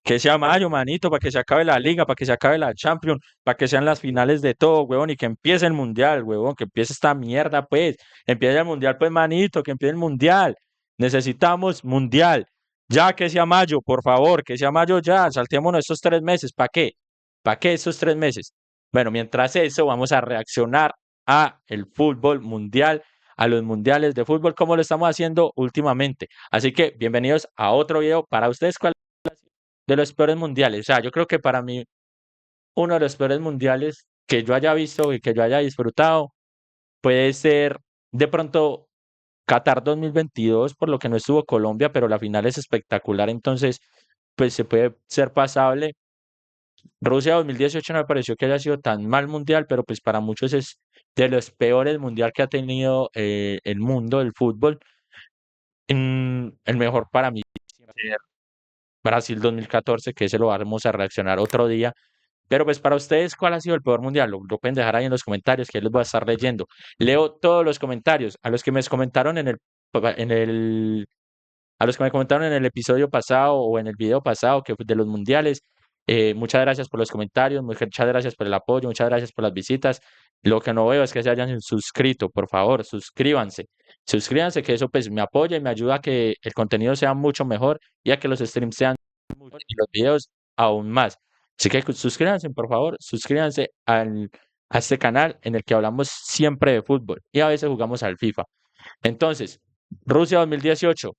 Que sea mayo, manito, para que se acabe la liga, para que se acabe la Champions, para que sean las finales de todo, huevón, y que empiece el mundial, huevón, que empiece esta mierda, pues. Empiece el mundial, pues, manito, que empiece el mundial. Necesitamos mundial. Ya que sea mayo, por favor, que sea mayo ya. Saltémonos estos 3 meses. ¿Para qué? ¿Para qué estos 3 meses? Bueno, mientras eso, vamos a reaccionar a el fútbol mundial, a los mundiales de fútbol, como lo estamos haciendo últimamente. Así que bienvenidos a otro video para ustedes. ¿Cuál de los peores mundiales? O sea, yo creo que para mí uno de los peores mundiales que yo haya visto y que yo haya disfrutado puede ser de pronto Qatar 2022, por lo que no estuvo Colombia, pero la final es espectacular, entonces pues se puede ser pasable. Rusia 2018 no me pareció que haya sido tan mal mundial, pero pues para muchos es de los peores mundial que ha tenido el mundo del fútbol. El mejor para mí es Brasil 2014, que ese lo vamos a reaccionar otro día. Pero pues para ustedes, ¿cuál ha sido el peor mundial? Lo pueden dejar ahí en los comentarios, que les voy a estar leyendo. Leo todos los comentarios. A los que me comentaron en el, a los que me comentaron en el episodio pasado o en el video pasado que fue de los mundiales, muchas gracias por los comentarios, muchas gracias por el apoyo, muchas gracias por las visitas. Lo que no veo es que se hayan suscrito, por favor, suscríbanse. Suscríbanse, que eso pues me apoya y me ayuda a que el contenido sea mucho mejor y a que los streams sean mucho y los videos aún más. Así que suscríbanse, por favor, suscríbanse a este canal en el que hablamos siempre de fútbol y a veces jugamos al FIFA. Entonces, Rusia 2018,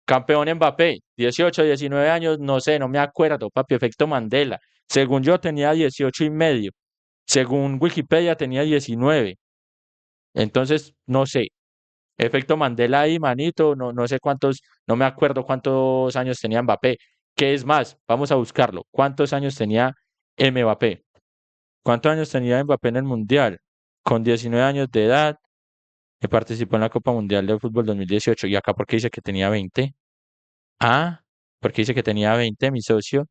campeón Mbappé, 18, 19 años, no sé, no me acuerdo, papi, efecto Mandela. Según yo tenía 18 y medio, según Wikipedia tenía 19. Entonces, no sé, efecto Mandela ahí, manito, no sé cuántos, no me acuerdo cuántos años tenía Mbappé. ¿Qué es más? Vamos a buscarlo. ¿Cuántos años tenía Mbappé? ¿Cuántos años tenía Mbappé en el Mundial? Con 19 años de edad, participó en la Copa Mundial de Fútbol 2018. ¿Y acá por qué dice que tenía 20? Ah, porque dice que tenía 20, mi socio.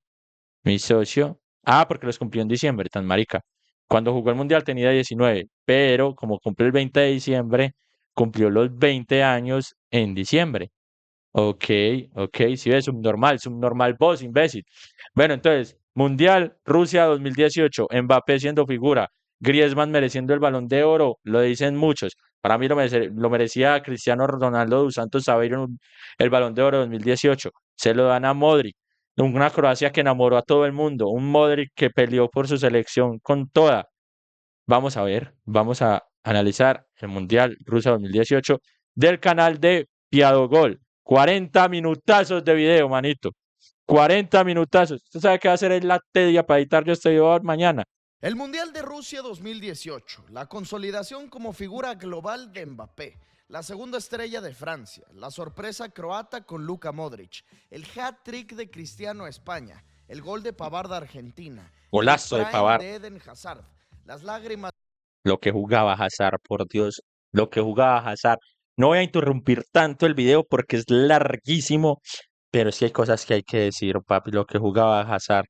Mi socio. Ah, porque los cumplió en diciembre, tan marica. Cuando jugó el Mundial tenía 19, pero como cumplió el 20 de diciembre, cumplió los 20 años en diciembre. Ok, ok, sí ves, subnormal vos, imbécil. Bueno, entonces, Mundial, Rusia 2018, Mbappé siendo figura, Griezmann mereciendo el Balón de Oro, lo dicen muchos. Para mí lo merecía Cristiano Ronaldo dos Santos Aveiro el Balón de Oro 2018. Se lo dan a Modric, una Croacia que enamoró a todo el mundo, un Modric que peleó por su selección con toda. Vamos a ver, vamos a analizar el Mundial Rusia 2018 del canal de Piadogol. 40 minutazos de video, manito. 40 minutazos. Usted sabe qué va a hacer en la tedia para editar yo este video mañana. El Mundial de Rusia 2018, la consolidación como figura global de Mbappé, la segunda estrella de Francia, la sorpresa croata con Luka Modric, el hat-trick de Cristiano a España, el gol de Pavard a Argentina, el Golazo de prime Pavard. de Eden Hazard, las lágrimas. Lo que jugaba Hazard, por Dios. Lo que jugaba Hazard. No voy a interrumpir tanto el video porque es larguísimo, pero sí hay cosas que hay que decir, papi. Lo que jugaba Hazard.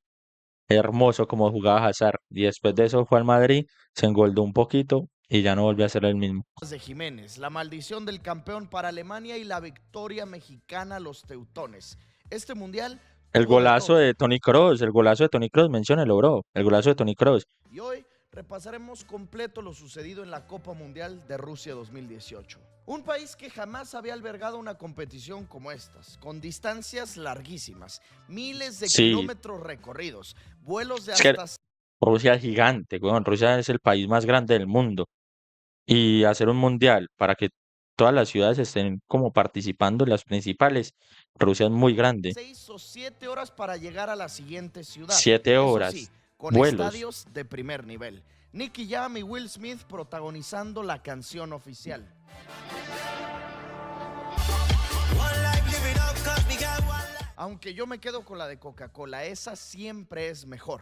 Hermoso como jugaba Hazard. Y después de eso fue al Madrid, se engoldó un poquito y ya no volvió a ser el mismo. De Jiménez, la maldición del campeón para Alemania y la victoria mexicana a los teutones. Este mundial El tuvo de golazo todo. de Tony Kroos, el golazo de Tony Kroos, menciónelo, bro. El golazo de Tony Kroos. Y hoy repasaremos completo lo sucedido en la Copa Mundial de Rusia 2018. Un país que jamás había albergado una competición como estas, con distancias larguísimas, miles de Sí, kilómetros recorridos, vuelos de es que hasta. Rusia es gigante, weón. Rusia es el país más grande del mundo. Y hacer un mundial para que todas las ciudades estén como participando, las principales, Rusia es muy grande. 6 o 7 horas para llegar a la siguiente ciudad. Siete Eso sí, horas, con vuelos. estadios de primer nivel. Nicky Jam y Will Smith protagonizando la canción oficial. Aunque yo me quedo con la de Coca-Cola, esa siempre es mejor.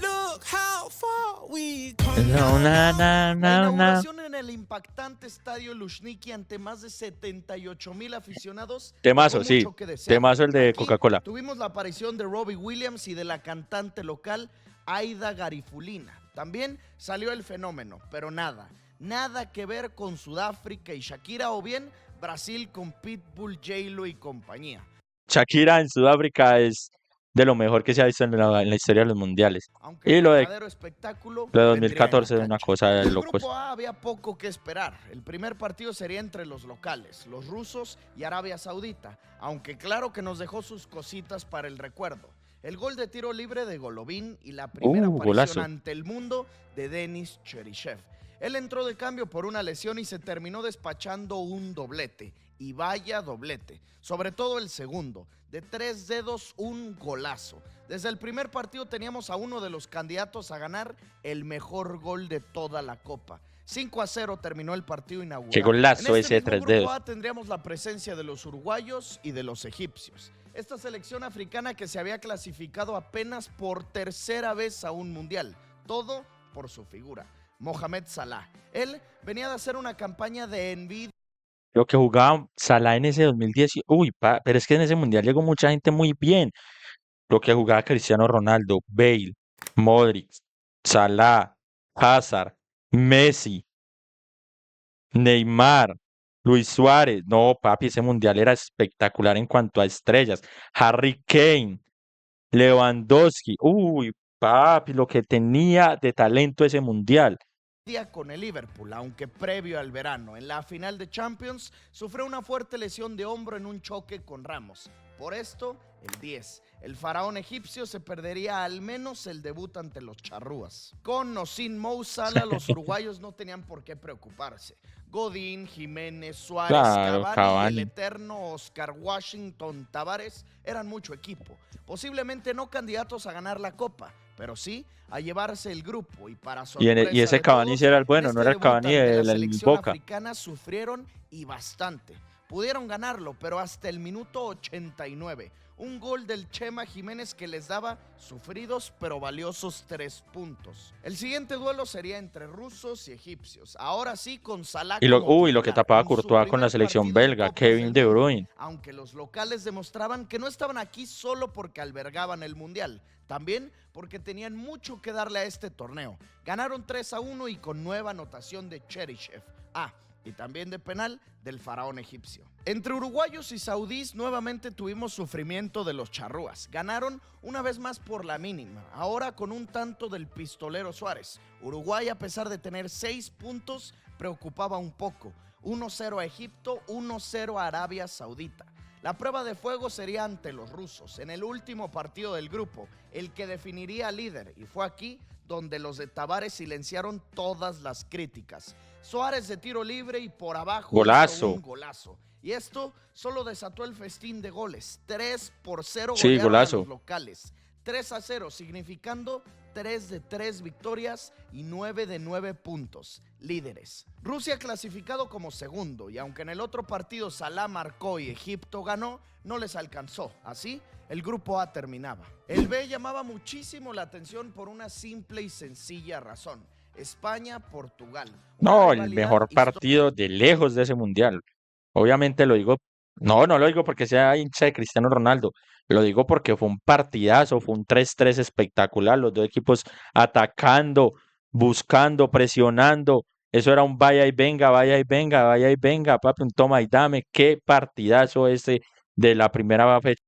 No, La inauguración en el impactante estadio Luzhniki ante más de 78,000 aficionados dejó Temazo, sí. mucho que desear. Temazo el de Aquí Coca-Cola. tuvimos la aparición de Robbie Williams y de la cantante local Aida Garifulina. También salió el fenómeno, pero nada que ver con Sudáfrica y Shakira o bien Brasil con Pitbull, J-Lo y compañía. Shakira en Sudáfrica es de lo mejor que se ha visto en la historia de los mundiales. Aunque Y el lo de, verdadero espectáculo lo de vendría en la 2014 es una cancha. cosa de En el locos. grupo A había poco que esperar. El primer partido sería entre los locales, los rusos y Arabia Saudita, aunque claro que nos dejó sus cositas para el recuerdo. El gol de tiro libre de Golovin y la primera aparición Golazo. ante el mundo de Denis Cheryshev. Él entró de cambio por una lesión y se terminó despachando un doblete. Y vaya doblete. Sobre todo el segundo. De 3 dedos, un golazo. Desde el primer partido teníamos a uno de los candidatos a ganar el mejor gol de toda la Copa. 5-0 terminó el partido inaugural. Qué golazo En este ese de mismo 3 grupo dedos. A tendríamos la presencia de los uruguayos y de los egipcios. Esta selección africana que se había clasificado apenas por tercera vez a un mundial. Todo por su figura. Mohamed Salah. Él venía de hacer una campaña de envidia. Lo que jugaba Salah en ese 2010, pero es que en ese mundial llegó mucha gente muy bien. Lo que jugaba Cristiano Ronaldo, Bale, Modric, Salah, Hazard, Messi, Neymar, Luis Suárez. No, papi, ese mundial era espectacular en cuanto a estrellas. Harry Kane, Lewandowski. Papi, lo que tenía de talento ese mundial. Con el Liverpool, aunque previo al verano, en la final de Champions, sufrió una fuerte lesión de hombro en un choque con Ramos. Por esto, el 10, el faraón egipcio, se perdería al menos el debut ante los charrúas. Con o sin Mo Salah, los uruguayos no tenían por qué preocuparse. Godín, Jiménez, Suárez, Claro, Cavani y el Cavani. eterno Oscar Washington Tavares eran mucho equipo. Posiblemente no candidatos a ganar la Copa, pero sí a llevarse el grupo. Y para sorpresa Y ese de Cavani todos, sí era el en bueno, no este era el debut Cavani ante la del selección Boca. africana sufrieron y bastante. Pudieron ganarlo, pero hasta el minuto 89. Un gol del Chema Jiménez que les daba sufridos pero valiosos 3 puntos. El siguiente duelo sería entre rusos y egipcios. Ahora sí con Salah como Lo que titular, tapaba en su Courtois con la primer selección partido en belga, Copas Kevin del De Mundo. Bruyne. Aunque los locales demostraban que no estaban aquí solo porque albergaban el Mundial, también porque tenían mucho que darle a este torneo. Ganaron 3-1 y con nueva anotación de Cheryshev. Y también de penal del faraón egipcio. Entre uruguayos y saudíes nuevamente tuvimos sufrimiento de los charrúas. Ganaron una vez más por la mínima, ahora con un tanto del pistolero Suárez. Uruguay, a pesar de tener 6 puntos, preocupaba un poco. 1-0 a Egipto, 1-0 a Arabia Saudita. La prueba de fuego sería ante los rusos, en el último partido del grupo, el que definiría al líder, y fue aquí donde los de Tavares silenciaron todas las críticas. Suárez de tiro libre y por abajo hizo un golazo. Y esto solo desató el festín de goles. 3-0 golearon a los locales. 3-0, significando 3 de 3 victorias y 9 de 9 puntos. Líderes. Rusia clasificado como segundo, y aunque en el otro partido Salah marcó y Egipto ganó, no les alcanzó. Así, el grupo A terminaba. El B llamaba muchísimo la atención por una simple y sencilla razón. España-Portugal. No, el mejor partido de lejos de ese mundial. Obviamente lo digo, no lo digo porque sea hincha de Cristiano Ronaldo, lo digo porque fue un partidazo, fue un 3-3 espectacular, los dos equipos atacando, buscando, presionando. Eso era un vaya y venga, vaya y venga, vaya y venga, papi, un toma y dame. Qué partidazo ese de la primera fecha.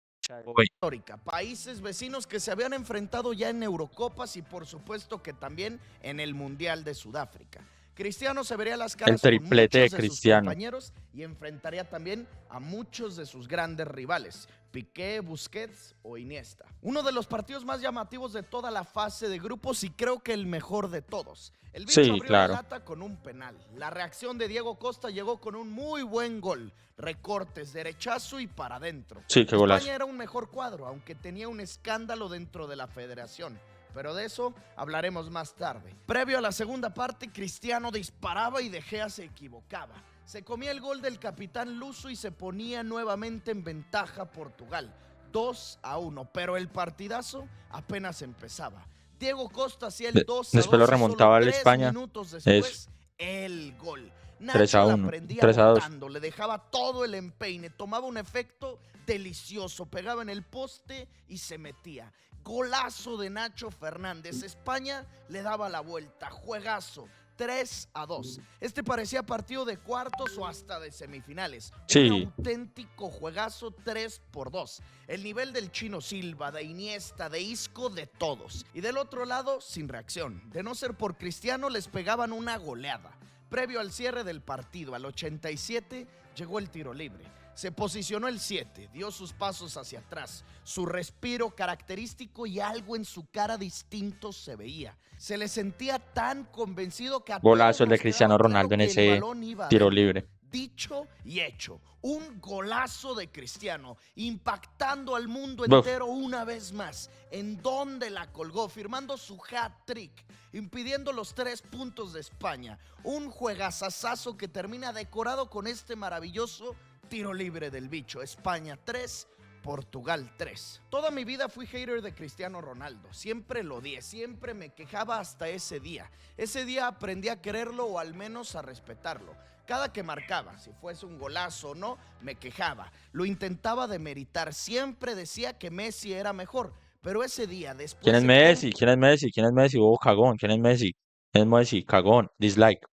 Histórica, países vecinos que se habían enfrentado ya en Eurocopas y por supuesto que también en el Mundial de Sudáfrica. Cristiano se vería las caras con muchos de sus compañeros y enfrentaría también a muchos de sus grandes rivales, Piqué, Busquets o Iniesta. Uno de los partidos más llamativos de toda la fase de grupos y creo que el mejor de todos. El bicho abrió la lata con un penal. La reacción de Diego Costa llegó con un muy buen gol. Recortes, derechazo y para adentro. España era un mejor cuadro, aunque tenía un escándalo dentro de la federación. Pero de eso hablaremos más tarde. Previo a la segunda parte, Cristiano disparaba y De Gea se equivocaba. Se comía el gol del capitán luso y se ponía nuevamente en ventaja Portugal. 2-1, pero el partidazo apenas empezaba. Diego Costa hacía el 2-2. Después lo remontaba el España. Minutos después, el gol. Nacho 3-1. la prendía botando, le dejaba todo el empeine, tomaba un efecto delicioso, pegaba en el poste y se metía. Golazo de Nacho Fernández. España le daba la vuelta, juegazo. 3-2. Este parecía partido de cuartos o hasta de semifinales. Sí, Un auténtico juegazo 3-2. El nivel del Chino Silva, de Iniesta, de Isco, de todos. Y del otro lado, sin reacción. De no ser por Cristiano, les pegaban una goleada. Previo al cierre del partido, al 87, llegó el tiro libre. Se posicionó el 7, dio sus pasos hacia atrás, su respiro característico y algo en su cara distinto se veía. Se le sentía tan convencido que a golazo todos el de nos Cristiano quedaba Ronaldo claro en que el ese balón iba tiro adentro. libre. Dicho y hecho, un golazo de Cristiano, impactando al mundo Buf, entero una vez más. En donde la colgó, firmando su hat-trick, impidiendo los 3 puntos de España. Un juegazazazo que termina decorado con este maravilloso tiro libre del bicho. España 3, Portugal 3. Toda mi vida fui hater de Cristiano Ronaldo. Siempre lo odié, siempre me quejaba hasta ese día. Ese día aprendí a quererlo o al menos a respetarlo. Cada que marcaba, si fuese un golazo o no, me quejaba. Lo intentaba demeritar. Siempre decía que Messi era mejor. Pero ese día, después ¿quién es de Messi? ¿Quién es Messi? ¿Quién es Messi? Oh, cagón. ¿Quién es Messi? ¿Quién es Messi? Cagón. Dislike.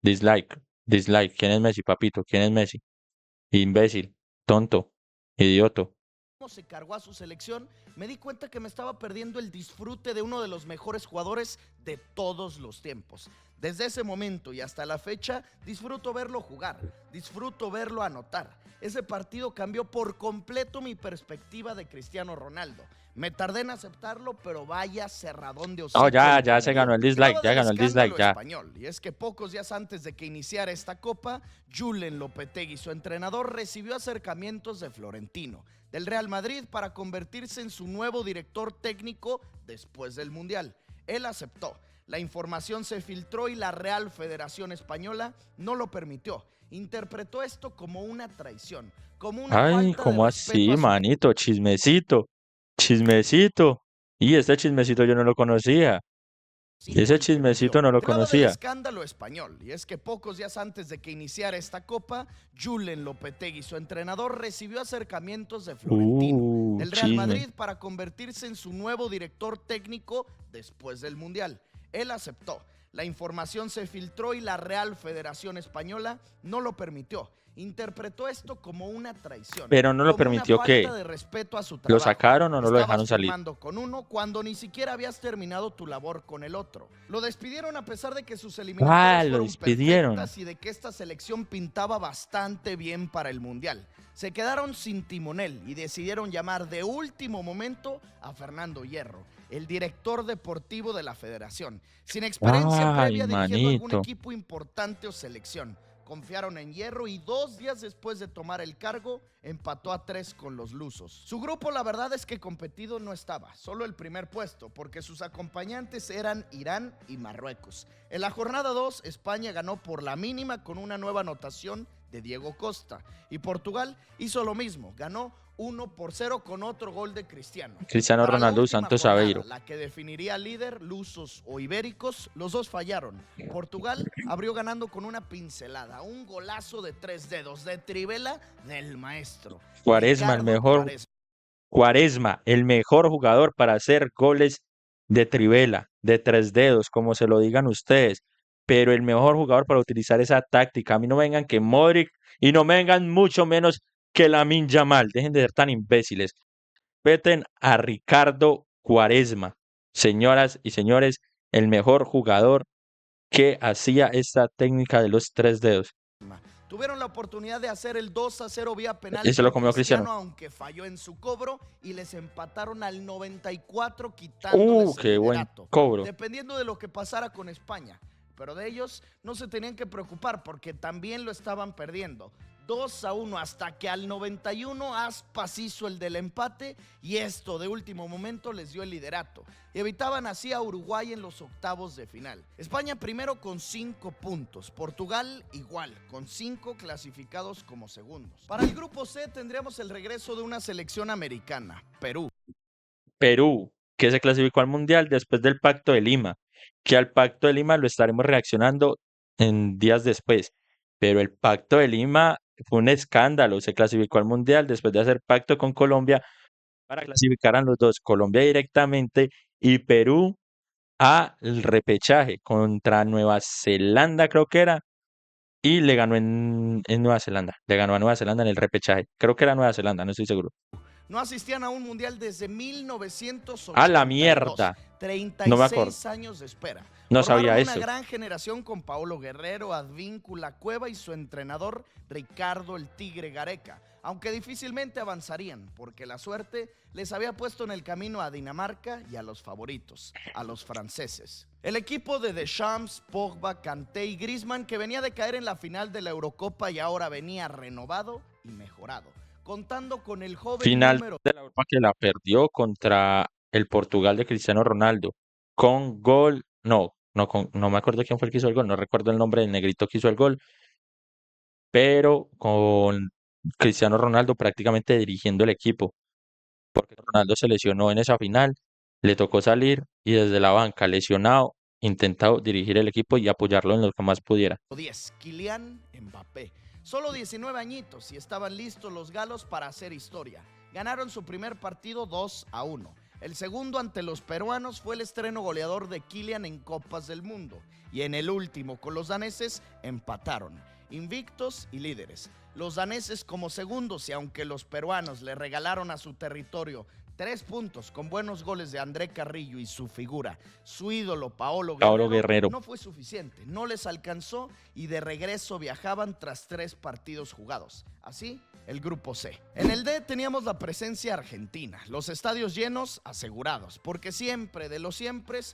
Dislike. Dislike. ¿Quién es Messi, papito? ¿Quién es Messi? Imbécil. Tonto. Idioto. se cargó a su selección, me di cuenta que me estaba perdiendo el disfrute de uno de los mejores jugadores de todos los tiempos. Desde ese momento y hasta la fecha, disfruto verlo jugar, disfruto verlo anotar. Ese partido cambió por completo mi perspectiva de Cristiano Ronaldo. Me tardé en aceptarlo, pero vaya cerradón de hocico. Oh, ya, el que ya me se dio. ganó el Y dislike. hablaba Ya del ganó el dislike. escándalo Ya. español, y es que pocos días antes de que iniciara esta copa, Julen Lopetegui, su entrenador, recibió acercamientos de Florentino, del Real Madrid, para convertirse en su nuevo director técnico después del Mundial. Él aceptó. La información se filtró y la Real Federación Española no lo permitió. Interpretó esto como una traición, como una Ay, falta de ¿cómo respeto así, a su manito? Chismecito. Chismecito. Y este chismecito yo no lo conocía. Ese el que me dio. chismecito no lo Te hablaba del conocía. escándalo español, y es que pocos días antes de que iniciara esta copa, Julen Lopetegui, su entrenador, recibió acercamientos de Florentino, del Real Chisme. Madrid, para convertirse en su nuevo director técnico después del Mundial. Él aceptó. La información se filtró y la Real Federación Española no lo permitió. Interpretó esto como una traición, Pero no lo como una permitió que falta de respeto a su lo trabajo. sacaron o no lo dejaron Estabas salir. firmando con uno cuando ni siquiera habías terminado tu labor con el otro. Lo despidieron a pesar de que sus eliminatorias Lo fueron despidieron. perfectas y de que esta selección pintaba bastante bien para el Mundial. Se quedaron sin timonel y decidieron llamar de último momento a Fernando Hierro, el director deportivo de la federación, sin experiencia Ay, previa dirigiendo algún manito. equipo importante o selección. Confiaron en Hierro y 2 días después de tomar el cargo, empató a 3 con los lusos. Su grupo, la verdad es que competido no estaba, solo el primer puesto, porque sus acompañantes eran Irán y Marruecos. En la jornada 2, España ganó por la mínima con una nueva anotación de Diego Costa, y Portugal hizo lo mismo, ganó 1-0 con otro gol de Cristiano. Cristiano Para la Ronaldo última Santos jornada, Aveiro. la que definiría líder, lusos o ibéricos, los dos fallaron. Portugal abrió ganando con una pincelada, un golazo de 3 dedos de Trivela del maestro. Cuaresma, el Ricardo mejor. Quaresma. Cuaresma, el mejor jugador para hacer goles de trivela, de 3 dedos, como se lo digan ustedes. Pero el mejor jugador para utilizar esa táctica. A mí no me vengan que Modric y no me vengan mucho menos que Lamine Yamal. Dejen de ser tan imbéciles. Respeten a Ricardo Cuaresma. Señoras y señores, el mejor jugador que hacía esta técnica de los 3 dedos. Tuvieron la oportunidad de hacer el 2-0 vía penal Y se lo con comió Cristiano. aunque falló en su cobro, y les empataron al 94 quitándoles el Qué buen liderato, cobro. dependiendo de lo que pasara con España. Pero de ellos no se tenían que preocupar porque también lo estaban perdiendo. 2-1 hasta que al 91 Aspas hizo el del empate y esto de último momento les dio el liderato y evitaban así a Uruguay en los octavos de final. España primero con 5 puntos, Portugal igual, con 5 clasificados como segundos. Para el grupo C tendríamos el regreso de una selección americana, Perú. Perú, que se clasificó al Mundial después del Pacto de Lima, que al Pacto de Lima lo estaremos reaccionando en días después. Pero el Pacto de Lima fue un escándalo, se clasificó al Mundial después de hacer pacto con Colombia para clasificar a los dos, Colombia directamente y Perú al repechaje contra Nueva Zelanda, creo que era, y le ganó en Nueva Zelanda. Le ganó a Nueva Zelanda en el repechaje. Creo que era Nueva Zelanda, no estoy seguro. No asistían a un mundial desde A la 1982. mierda. No me acuerdo. 36 años de espera. No Formaron sabía una eso. gran generación con Paolo Guerrero, Advíncula Cueva y su entrenador Ricardo el Tigre Gareca, aunque difícilmente avanzarían porque la suerte les había puesto en el camino a Dinamarca y a los favoritos, a los franceses. El equipo de Deschamps, Pogba, Kanté y Griezmann, que venía de caer en la final de la Eurocopa y ahora venía renovado y mejorado, contando con el joven Final número de la Europa que la perdió contra el Portugal de Cristiano Ronaldo. Con gol, no me acuerdo quién fue el que hizo el gol, no recuerdo el nombre del negrito que hizo el gol, pero con Cristiano Ronaldo prácticamente dirigiendo el equipo, porque Ronaldo se lesionó en esa final, le tocó salir y desde la banca, lesionado, intentó dirigir el equipo y apoyarlo en lo que más pudiera. 10, Kylian Mbappé. Solo 19 añitos y estaban listos los galos para hacer historia. Ganaron su primer partido 2-1. El segundo ante los peruanos fue el estreno goleador de Kylian en Copas del Mundo. Y en el último con los daneses empataron, invictos y líderes. Los daneses como segundos y aunque los peruanos le regalaron a su territorio 3 puntos con buenos goles de André Carrillo y su figura, su ídolo Paolo Guerrero, no fue suficiente, no les alcanzó y de regreso viajaban tras 3 partidos jugados. Así, el grupo C. En el D teníamos la presencia argentina, los estadios llenos asegurados, porque siempre, de los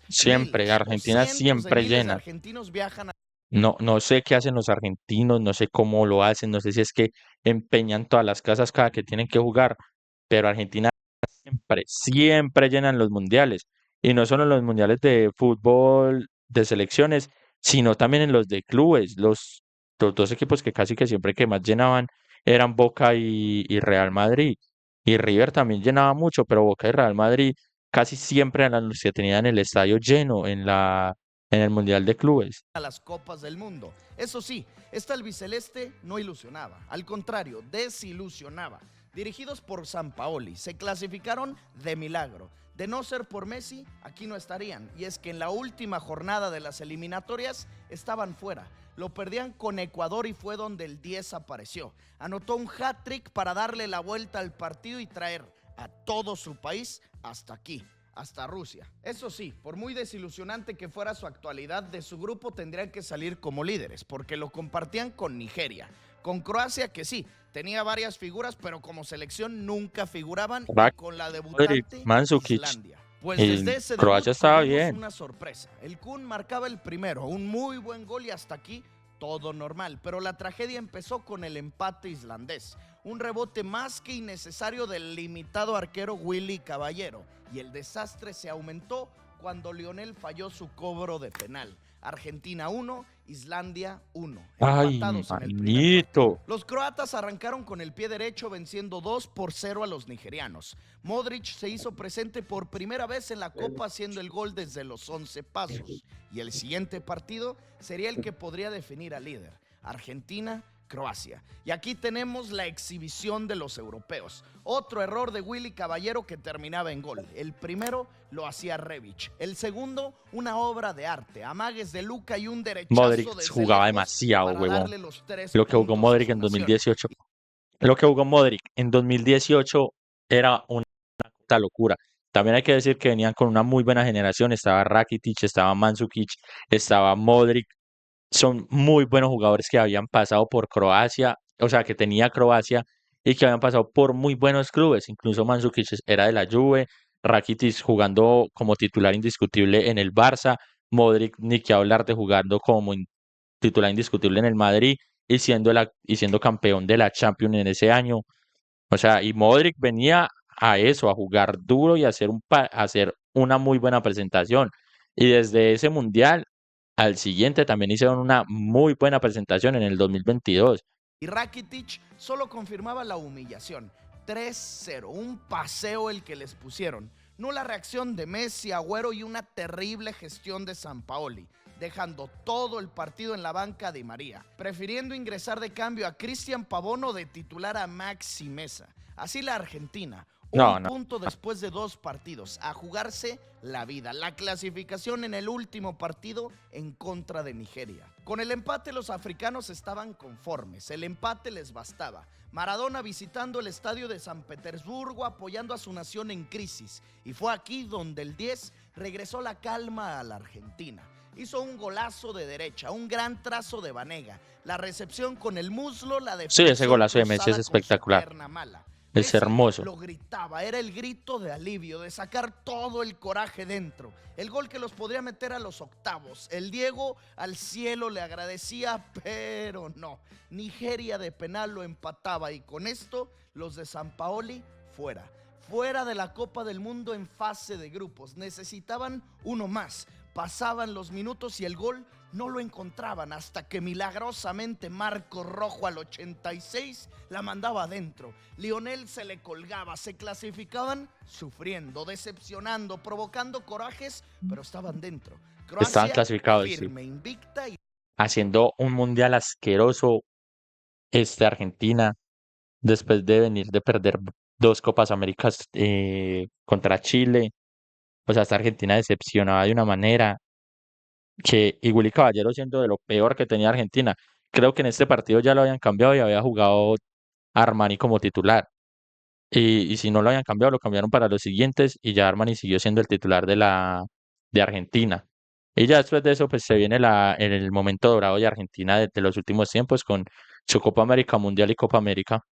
Siempre, Argentina siempre llena. argentinos viajan a... No sé qué hacen los argentinos, no sé cómo lo hacen, no sé si es que empeñan todas las casas cada que tienen que jugar, pero Argentina siempre llenan los mundiales. Y no solo en los mundiales de fútbol de selecciones, sino también en los de clubes. Los dos equipos que casi que siempre que más llenaban eran Boca y Real Madrid. Y River también llenaba mucho, pero Boca y Real Madrid casi siempre eran los que tenían el estadio lleno en el Mundial de Clubes. a las Copas del Mundo. Eso sí, esta albiceleste no ilusionaba, al contrario, desilusionaba. Dirigidos por Sampaoli, se clasificaron de milagro. De no ser por Messi, aquí no estarían. Y es que en la última jornada de las eliminatorias estaban fuera. Lo perdían con Ecuador y fue donde el 10 apareció. Anotó un hat-trick para darle la vuelta al partido y traer a todo su país hasta aquí, hasta Rusia. Eso sí, por muy desilusionante que fuera su actualidad, de su grupo tendrían que salir como líderes, porque lo compartían con Nigeria, con Croacia, que sí, tenía varias figuras, pero como selección nunca figuraban, y con la debutante Mandzukic. Islandia. Pues El desde ese Croacia debut estaba tuvimos bien. una sorpresa. El Kun marcaba el primero, un muy buen gol y hasta aquí todo normal, pero la tragedia empezó con el empate islandés, un rebote más que innecesario del limitado arquero Willy Caballero, y el desastre se aumentó cuando Lionel falló su cobro de penal. Argentina 1, Islandia 1, Ay, empatados en el primer manito. partido. Los croatas arrancaron con el pie derecho venciendo 2-0 a los nigerianos. Modric se hizo presente por primera vez en la Copa haciendo el gol desde los 11 pasos. Y el siguiente partido sería el que podría definir al líder, Argentina-Croacia. Y aquí tenemos la exhibición de los europeos. Otro error de Willy Caballero que terminaba en gol. El primero lo hacía Rebic. El segundo, una obra de arte. Amagues de Luka y un derechazo Modric desde jugaba lejos demasiado, para huevón. darle los 3 Lo que jugó puntos a Modric su en nación. 2018. Lo que jugó Modric en 2018 era una puta locura. También hay que decir que venían con una muy buena generación. Estaba Rakitic, estaba Mandzukic, estaba Modric. Son muy buenos jugadores que habían pasado por Croacia, o sea, que tenía Croacia y que habían pasado por muy buenos clubes. Incluso Mandzukic era de la Juve, Rakitic jugando como titular indiscutible en el Barça, Modric ni que hablar de jugando como titular indiscutible en el Madrid y siendo campeón de la Champions en ese año. O sea, y Modric venía a eso, a jugar duro y a hacer una muy buena presentación. Y desde ese mundial al siguiente también hicieron una muy buena presentación en el 2022. Y Rakitic solo confirmaba la humillación. 3-0, un paseo el que les pusieron. No la reacción de Messi, Agüero y una terrible gestión de Sampaoli, dejando todo el partido en la banca de María, prefiriendo ingresar de cambio a Cristian Pavón o de titular a Maxi Mesa. Así la Argentina, No, Un no. punto después de 2 partidos, a jugarse la vida, la clasificación en el último partido en contra de Nigeria. Con el empate los africanos estaban conformes, el empate les bastaba. Maradona visitando el estadio de San Petersburgo apoyando a su nación en crisis, y fue aquí donde el 10 regresó la calma a la Argentina. Hizo un golazo de derecha, un gran trazo de Banega, la recepción con el muslo, la Sí, ese definición golazo de Messi es cruzada con su espectacular. pierna mala. Es Messi hermoso. lo gritaba, era el grito de alivio, de sacar todo el coraje dentro. El gol que los podría meter a los octavos. El Diego al cielo le agradecía, pero no. Nigeria de penal lo empataba y con esto los de Sampaoli fuera. Fuera de la Copa del Mundo en fase de grupos. Necesitaban uno más. Pasaban los minutos y el gol no lo encontraban hasta que milagrosamente Marco Rojo al 86 la mandaba adentro. Lionel se le colgaba, se clasificaban sufriendo, decepcionando, provocando corajes, pero estaban dentro. Estaban Croacia clasificados, sí. firme, invicta y Haciendo un mundial asqueroso, Argentina, después de venir de perder 2 Copas Américas contra Chile. O sea, esta Argentina decepcionaba de una manera que, y Willy Caballero siendo de lo peor que tenía Argentina. Creo que en este partido ya lo habían cambiado y había jugado Armani como titular. Y si no lo habían cambiado, lo cambiaron para los siguientes y ya Armani siguió siendo el titular de Argentina. Y ya después de eso, pues se viene el momento dorado de Argentina de los últimos tiempos con su Copa América Mundial y Copa América.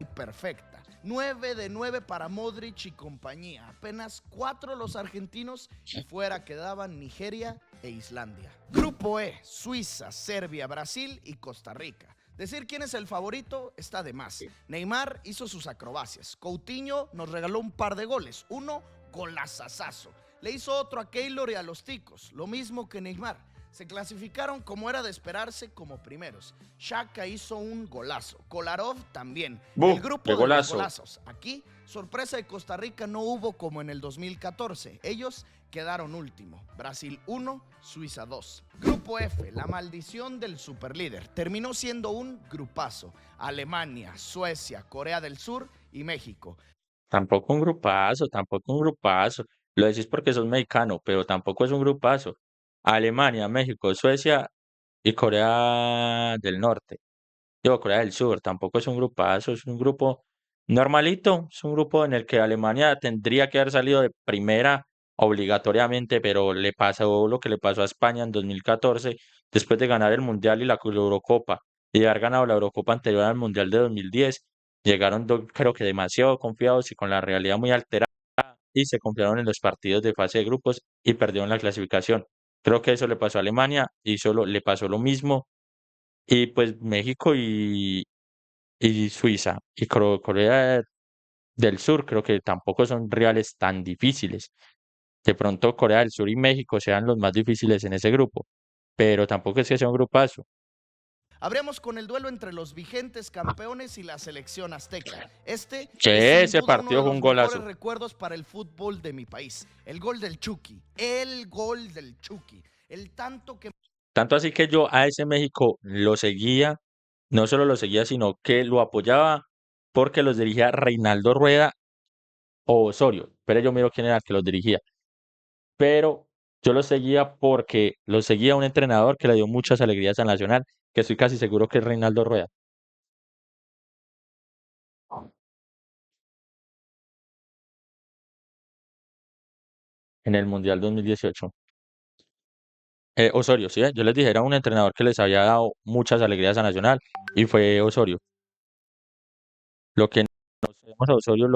perfecta. 9 de 9 para Modric y compañía. Apenas 4 los argentinos y fuera quedaban Nigeria e Islandia. Grupo E, Suiza, Serbia, Brasil y Costa Rica. Decir quién es el favorito está de más. Neymar hizo sus acrobacias. Coutinho nos regaló un par de goles. Uno, golazazazo. Le hizo otro a Keylor y a los ticos. Lo mismo que Neymar. Se clasificaron como era de esperarse como primeros. Xhaka hizo un golazo. Kolarov también. ¡Bum! El grupo ¡Qué de los golazo! golazos. Aquí, sorpresa de Costa Rica no hubo como en el 2014. Ellos quedaron último. Brasil 1, Suiza 2. Grupo F, la maldición del superlíder. Terminó siendo un grupazo. Alemania, Suecia, Corea del Sur y México. Tampoco un grupazo, tampoco un grupazo. Lo decís porque sos mexicano, pero tampoco es un grupazo. Alemania, México, Suecia y Corea del Norte. Digo, Corea del Sur, tampoco es un grupazo, es un grupo normalito, es un grupo en el que Alemania tendría que haber salido de primera obligatoriamente, pero le pasó lo que le pasó a España en 2014, después de ganar el Mundial y la Eurocopa, y haber ganado la Eurocopa anterior al Mundial de 2010, llegaron creo que demasiado confiados y con la realidad muy alterada, y se confiaron en los partidos de fase de grupos y perdieron la clasificación. Creo que eso le pasó a Alemania y solo le pasó lo mismo y pues México y Suiza y Corea del Sur creo que tampoco son rivales tan difíciles. De pronto Corea del Sur y México sean los más difíciles en ese grupo, pero tampoco es que sea un grupazo. Abrimos con el duelo entre los vigentes campeones y la selección azteca. Este es Que sin ese duda uno partido de fue un los mejores golazo. recuerdos para el fútbol de mi país. El gol del Chucky. El gol del Chucky. El tanto que Tanto así que yo a ese México lo seguía, no solo lo seguía, sino que lo apoyaba porque los dirigía Reinaldo Rueda o Osorio. Pero yo miro quién era el que los dirigía. Pero yo lo seguía porque lo seguía un entrenador que le dio muchas alegrías al Nacional, que estoy casi seguro que es Reinaldo Rueda, en el Mundial 2018. Osorio, sí, yo les dije, era un entrenador que les había dado muchas alegrías a Nacional y fue Osorio. Lo que nos sabemos a Osorio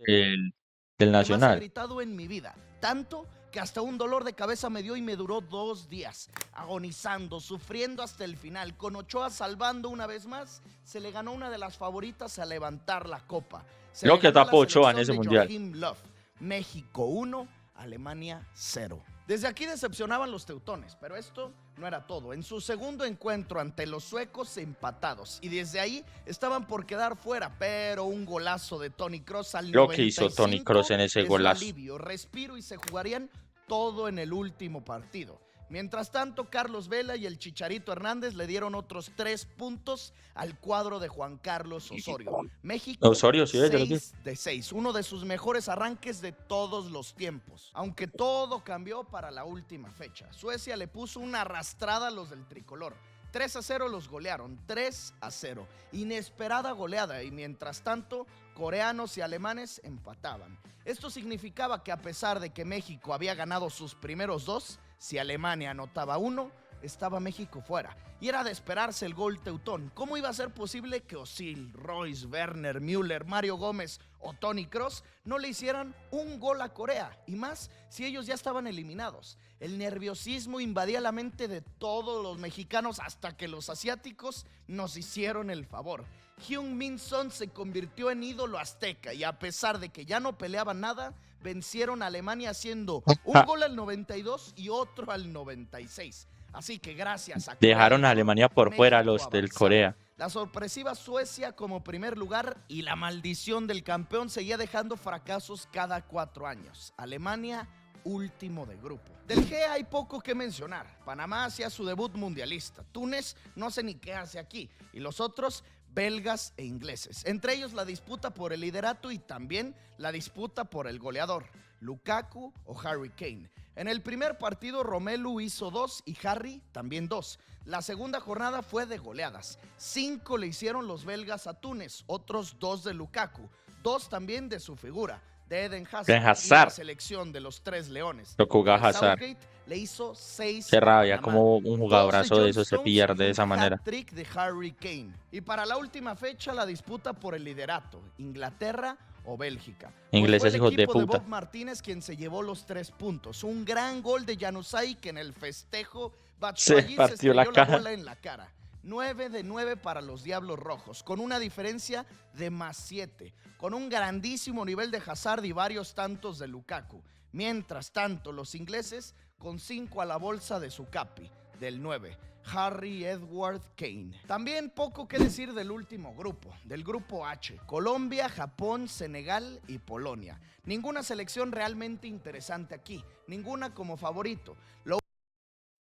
del más he Nacional. gritado en mi vida. Tanto que hasta un dolor de cabeza me dio y me duró 2 días. Agonizando, sufriendo hasta el final. Con Ochoa salvando una vez más, se le ganó una de las favoritas a levantar la copa. Se Lo le que ganó a tapó la Ochoa en selección ese de Mundial. Joachim Löw. México 1, Alemania 0. Desde aquí decepcionaban los teutones, pero esto no era todo. En su segundo encuentro ante los suecos empatados y desde ahí estaban por quedar fuera, pero un golazo de Toni Kroos al Lo que hizo Toni 95 Kroos en ese les dio golazo. alivio, respiro y se jugarían todo en el último partido. Mientras tanto, Carlos Vela y el Chicharito Hernández le dieron otros 3 puntos al cuadro de Juan Carlos Osorio. México, Osorio, sí, yo lo vi. 6 de 6, uno de sus mejores arranques de todos los tiempos. Aunque todo cambió para la última fecha. Suecia le puso una arrastrada a los del tricolor. 3-0 los golearon, 3-0. Inesperada goleada, y mientras tanto, coreanos y alemanes empataban. Esto significaba que a pesar de que México había ganado sus primeros 2, si Alemania anotaba 1, estaba México fuera. Y era de esperarse el gol teutón. ¿Cómo iba a ser posible que Özil, Royce, Werner, Müller, Mario Gómez o Toni Kroos no le hicieran un gol a Corea? Y más si ellos ya estaban eliminados. El nerviosismo invadía la mente de todos los mexicanos hasta que los asiáticos nos hicieron el favor. Heung-min Son se convirtió en ídolo azteca y a pesar de que ya no peleaban nada, vencieron a Alemania haciendo un gol al 92 y otro al 96. Así que gracias a Corea Dejaron a del Sur, Alemania por fuera México los del avanzaba. Corea. La sorpresiva Suecia como primer lugar y la maldición del campeón seguía dejando fracasos cada 4 años. Alemania, último de grupo. Del G hay poco que mencionar. Panamá hacía su debut mundialista. Túnez no sé ni qué hace aquí. Y los otros, belgas e ingleses. Entre ellos la disputa por el liderato y también la disputa por el goleador, Lukaku o Harry Kane. En el primer partido Romelu hizo 2 y Harry también 2. La segunda jornada fue de goleadas. 5 le hicieron los belgas a Túnez, otros 2 de Lukaku, 2 también de su figura, de Eden Hazard. Y la selección de los 3 leones, Hazard, le hizo 6. Qué rabia, como un jugadorazo de eso se pierde de esa manera. Hat-trick de Harry Kane. Y para la última fecha la disputa por el liderato, Inglaterra o Bélgica. Ingleses, hijos de puta. De Bob Martínez quien se llevó los 3 puntos. Un gran gol de Januzaj que en el festejo Batshuayi se partió estrelló la bola en la cara. 9 de 9 para los Diablos Rojos, con una diferencia de +7, con un grandísimo nivel de Hazard y varios tantos de Lukaku. Mientras tanto, los ingleses con 5 a la bolsa de su capi, del 9, Harry Edward Kane. También poco que decir del último grupo, del grupo H, Colombia, Japón, Senegal y Polonia. Ninguna selección realmente interesante aquí, ninguna como favorito.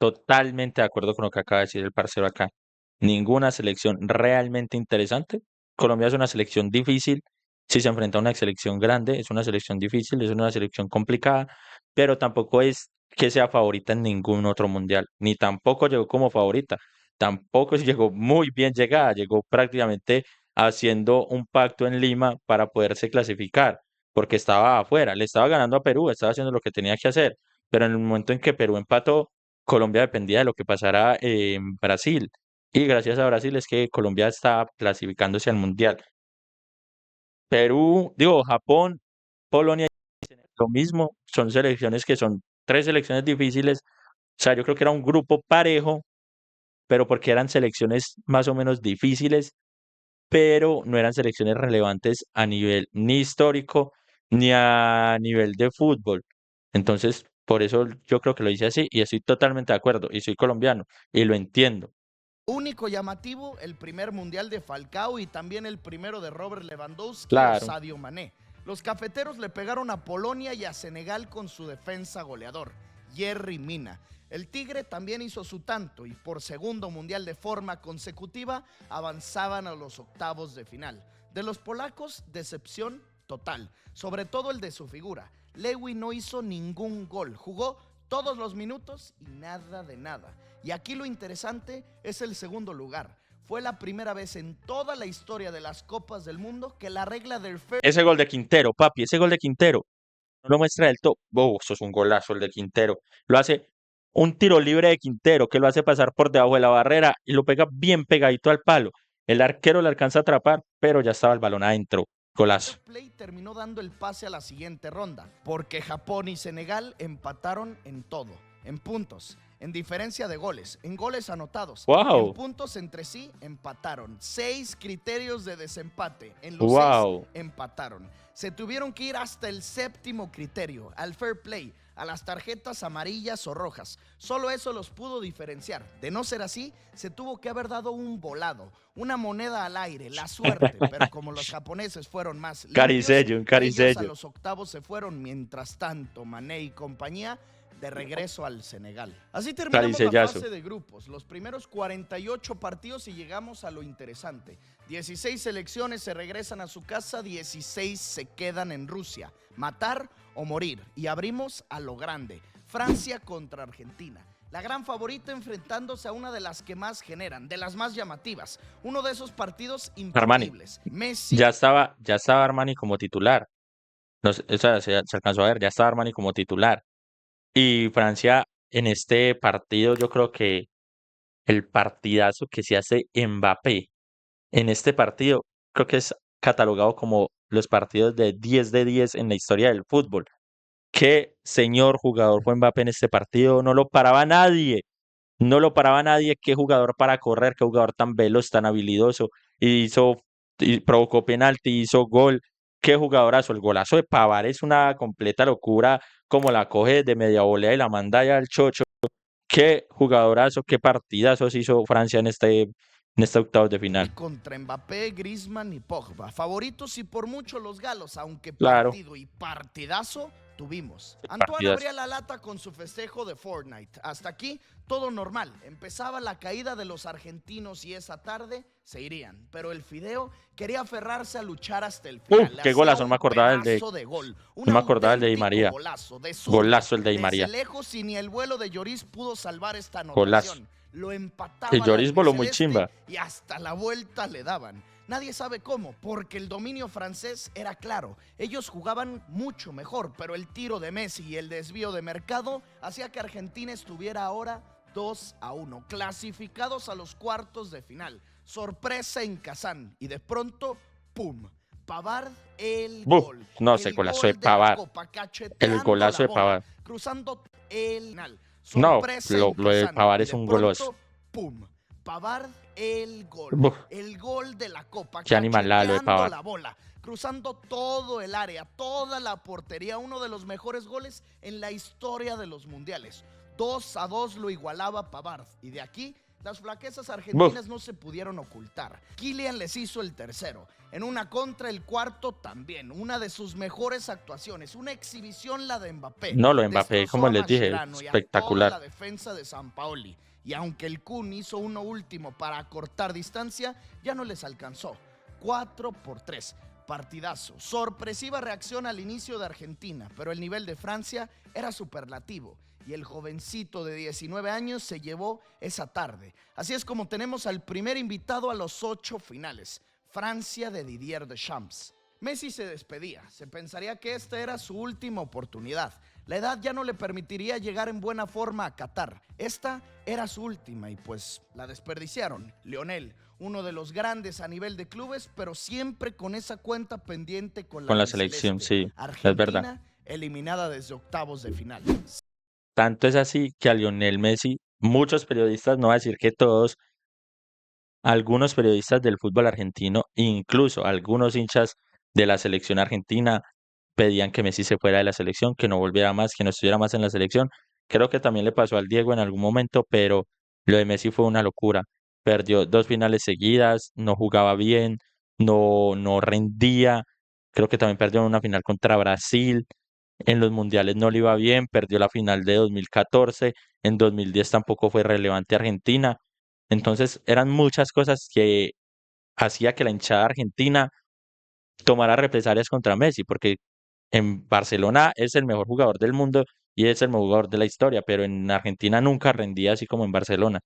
Totalmente de acuerdo con lo que acaba de decir el parcero acá. Ninguna selección realmente interesante. Colombia es una selección difícil. Si se enfrenta a una selección grande, es una selección difícil, es una selección complicada, pero tampoco es que sea favorita en ningún otro mundial, ni tampoco llegó como favorita. Tampoco llegó muy bien llegada, llegó prácticamente haciendo un pacto en Lima para poderse clasificar, porque estaba afuera, le estaba ganando a Perú, estaba haciendo lo que tenía que hacer, pero en el momento en que Perú empató, Colombia dependía de lo que pasara en Brasil. Y gracias a Brasil es que Colombia está clasificándose al Mundial. Perú, digo, Japón, Polonia, lo mismo, son selecciones que son 3 selecciones difíciles. O sea, yo creo que era un grupo parejo, pero porque eran selecciones más o menos difíciles, pero no eran selecciones relevantes a nivel ni histórico ni a nivel de fútbol. Entonces, por eso yo creo que lo hice así y estoy totalmente de acuerdo y soy colombiano y lo entiendo. Único llamativo, el primer mundial de Falcao y también el primero de Robert Lewandowski Claro. o Sadio Mané. Los cafeteros le pegaron a Polonia y a Senegal con su defensa goleador, Yerry Mina. El Tigre también hizo su tanto y por segundo mundial de forma consecutiva avanzaban a los octavos de final. De los polacos, decepción total, sobre todo el de su figura. Lewy no hizo ningún gol, jugó todos los minutos y nada de nada. Y aquí lo interesante es el segundo lugar. Fue la primera vez en toda la historia de las Copas del Mundo que la regla del fair Ese gol de Quintero, papi, ese gol de Quintero, no lo muestra del todo. Eso es un golazo el de Quintero. Lo hace un tiro libre de Quintero que lo hace pasar por debajo de la barrera y lo pega bien pegadito al palo. El arquero le alcanza a atrapar, pero ya estaba el balón adentro. Golazo. play terminó dando el pase a la siguiente ronda, porque Japón y Senegal empataron en todo, en puntos, en diferencia de goles, en goles anotados, Wow. en puntos entre sí empataron. 6 criterios de desempate, en los Wow. 6 empataron. Se tuvieron que ir hasta el 7º criterio, al fair play, a las tarjetas amarillas o rojas. Solo eso los pudo diferenciar. De no ser así, se tuvo que haber dado un volado, una moneda al aire, la suerte. Pero como los japoneses fueron más limpios, Caricello, un ellos a caricello. los octavos se fueron. Mientras tanto, Mané y compañía de regreso al Senegal. Así terminamos la Caricellazo. fase de grupos, los primeros 48 partidos y llegamos a lo interesante. 16 selecciones se regresan a su casa, 16 se quedan en Rusia. Matar o morir. Y abrimos a lo grande. Francia contra Argentina. La gran favorita enfrentándose a una de las que más generan, de las más llamativas. Uno de esos partidos Armani. imperdibles. Messi. Ya estaba Armani como titular. No sé, o sea, se alcanzó a ver, ya estaba Armani como titular. Y Francia en este partido, yo creo que el partidazo que se hace Mbappé en este partido, creo que es catalogado como los partidos de 10 en la historia del fútbol. Qué señor jugador fue Mbappé en este partido, no lo paraba nadie, no lo paraba nadie, qué jugador para correr, qué jugador tan veloz, tan habilidoso, y provocó penalti, hizo gol, qué jugadorazo, el golazo de Pavard es una completa locura, como la coge de media volea y la manda allá al chocho, qué jugadorazo, qué partidazos hizo Francia en este octavos de final. Contra Mbappé, Griezmann y Pogba. Favoritos y por mucho los galos, aunque Claro, partido y partidazo tuvimos. Antoine partidazo. abría la lata con su festejo de Fortnite. Hasta aquí todo normal. Empezaba la caída de los argentinos y esa tarde se irían. Pero el Fideo quería aferrarse a luchar hasta el final. Qué golazo, no me acordaba del de, de gol, un no me acordaba del de Di auténtico María. golazo de zurda. Golazo el de Di Desde María. lejos y ni el vuelo de Lloris pudo salvar esta Golazo. anotación. Lo empataba El la Lloris voló muy albiceleste chimba. y hasta la vuelta le daban. Nadie sabe cómo, porque el dominio francés era claro. Ellos jugaban mucho mejor, pero el tiro de Messi y el desvío de Mercado hacía que Argentina estuviera ahora 2-1, clasificados a los cuartos de final. Sorpresa en Kazán y de pronto, ¡pum! Pavard el gol. No, El ese golazo gol de Pavard. la Copa, El cacheteando golazo la de bola, Pavard. cruzando el final. No, Sorpresa lo en de Kazán, Pavard y es de un pronto, golazo. ¡pum! Pavard el gol. Buf, El gol de la Copa, qué animalada lo de cacheteando Pavard. la bola, cruzando todo el área, toda la portería, uno de los mejores goles en la historia de los mundiales. 2-2 lo igualaba Pavard y de aquí las flaquezas argentinas no se pudieron ocultar. Kylian les hizo el tercero. En una contra, el cuarto también. Una de sus mejores actuaciones. Una exhibición la de Mbappé. No, lo de Mbappé, Destrozó como a les dije, Mascherano y a toda espectacular. la defensa de Sampaoli. Y aunque el Kun hizo uno último para acortar distancia, ya no les alcanzó. 4-3. Partidazo. Sorpresiva reacción al inicio de Argentina, pero el nivel de Francia era superlativo y el jovencito de 19 años se llevó esa tarde. Así es como tenemos al primer invitado a los 8 finales, Francia de Didier Deschamps. Messi se despedía, se pensaría que esta era su última oportunidad. La edad ya no le permitiría llegar en buena forma a Qatar. Esta era su última y pues la desperdiciaron. Lionel, uno de los grandes a nivel de clubes, pero siempre con esa cuenta pendiente con la selección, sí, Argentina, es verdad. eliminada desde octavos de final. Tanto es así que a Lionel Messi, muchos periodistas, no voy a decir que todos, algunos periodistas del fútbol argentino, incluso algunos hinchas de la selección argentina, pedían que Messi se fuera de la selección, que no volviera más, que no estuviera más en la selección. Creo que también le pasó al Diego en algún momento, pero lo de Messi fue una locura. Perdió 2 finales seguidas, no jugaba bien, no rendía. Creo que también perdió una final contra Brasil. En los mundiales no le iba bien, perdió la final de 2014, en 2010 tampoco fue relevante Argentina. Entonces eran muchas cosas que hacía que la hinchada argentina tomara represalias contra Messi, porque en Barcelona es el mejor jugador del mundo y es el mejor jugador de la historia, pero en Argentina nunca rendía así como en Barcelona.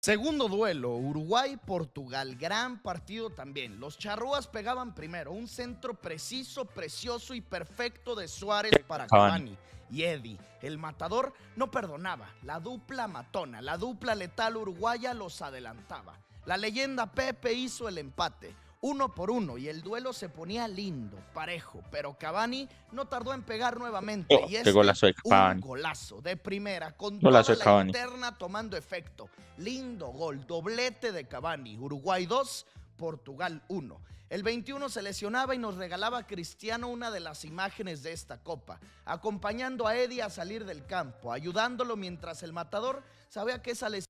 Segundo duelo, Uruguay-Portugal, gran partido también. Los charrúas pegaban primero, un centro preciso, precioso y perfecto de Suárez para Cavani. Y Eddie, el matador, no perdonaba. La dupla matona, la dupla letal uruguaya los adelantaba. La leyenda Pepe hizo el empate. 1-1 y el duelo se ponía lindo, parejo, pero Cavani no tardó en pegar nuevamente y Qué golazo de un Cavani. golazo de primera con Golazo toda de la Cavani. interna tomando efecto. Lindo gol, doblete de Cavani, Uruguay 2, Portugal 1. El 21 se lesionaba y nos regalaba Cristiano una de las imágenes de esta copa, acompañando a Eddie a salir del campo, ayudándolo mientras el matador sabía que esa lesión.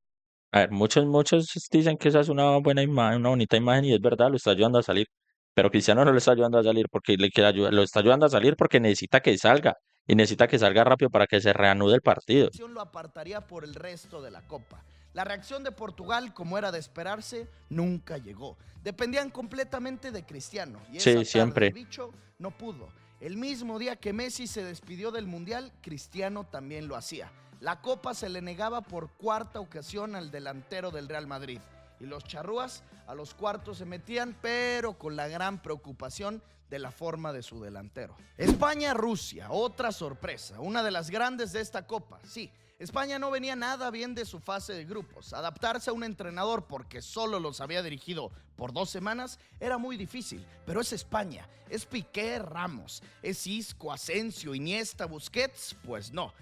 A ver, muchos dicen que esa es una buena imagen, una bonita imagen y es verdad, lo está ayudando a salir. Pero Cristiano no lo está ayudando a salir porque lo está ayudando a salir porque necesita que salga. y necesita que salga rápido para que se reanude el partido. Lo apartaría por el resto de la Copa. La reacción de Portugal, como era de esperarse, nunca llegó. Dependían completamente de Cristiano y esa Sí, tarde siempre. el bicho no pudo. El mismo día que Messi se despidió del Mundial, Cristiano también lo hacía. La Copa se le negaba por cuarta ocasión al delantero del Real Madrid. Y los charrúas a los cuartos se metían, pero con la gran preocupación de la forma de su delantero. España-Rusia, otra sorpresa, una de las grandes de esta Copa, sí. España no venía nada bien de su fase de grupos. Adaptarse a un entrenador porque solo los había dirigido por 2 semanas era muy difícil, pero es España, es Piqué, Ramos, es Isco, Asensio, Iniesta, Busquets, pues no.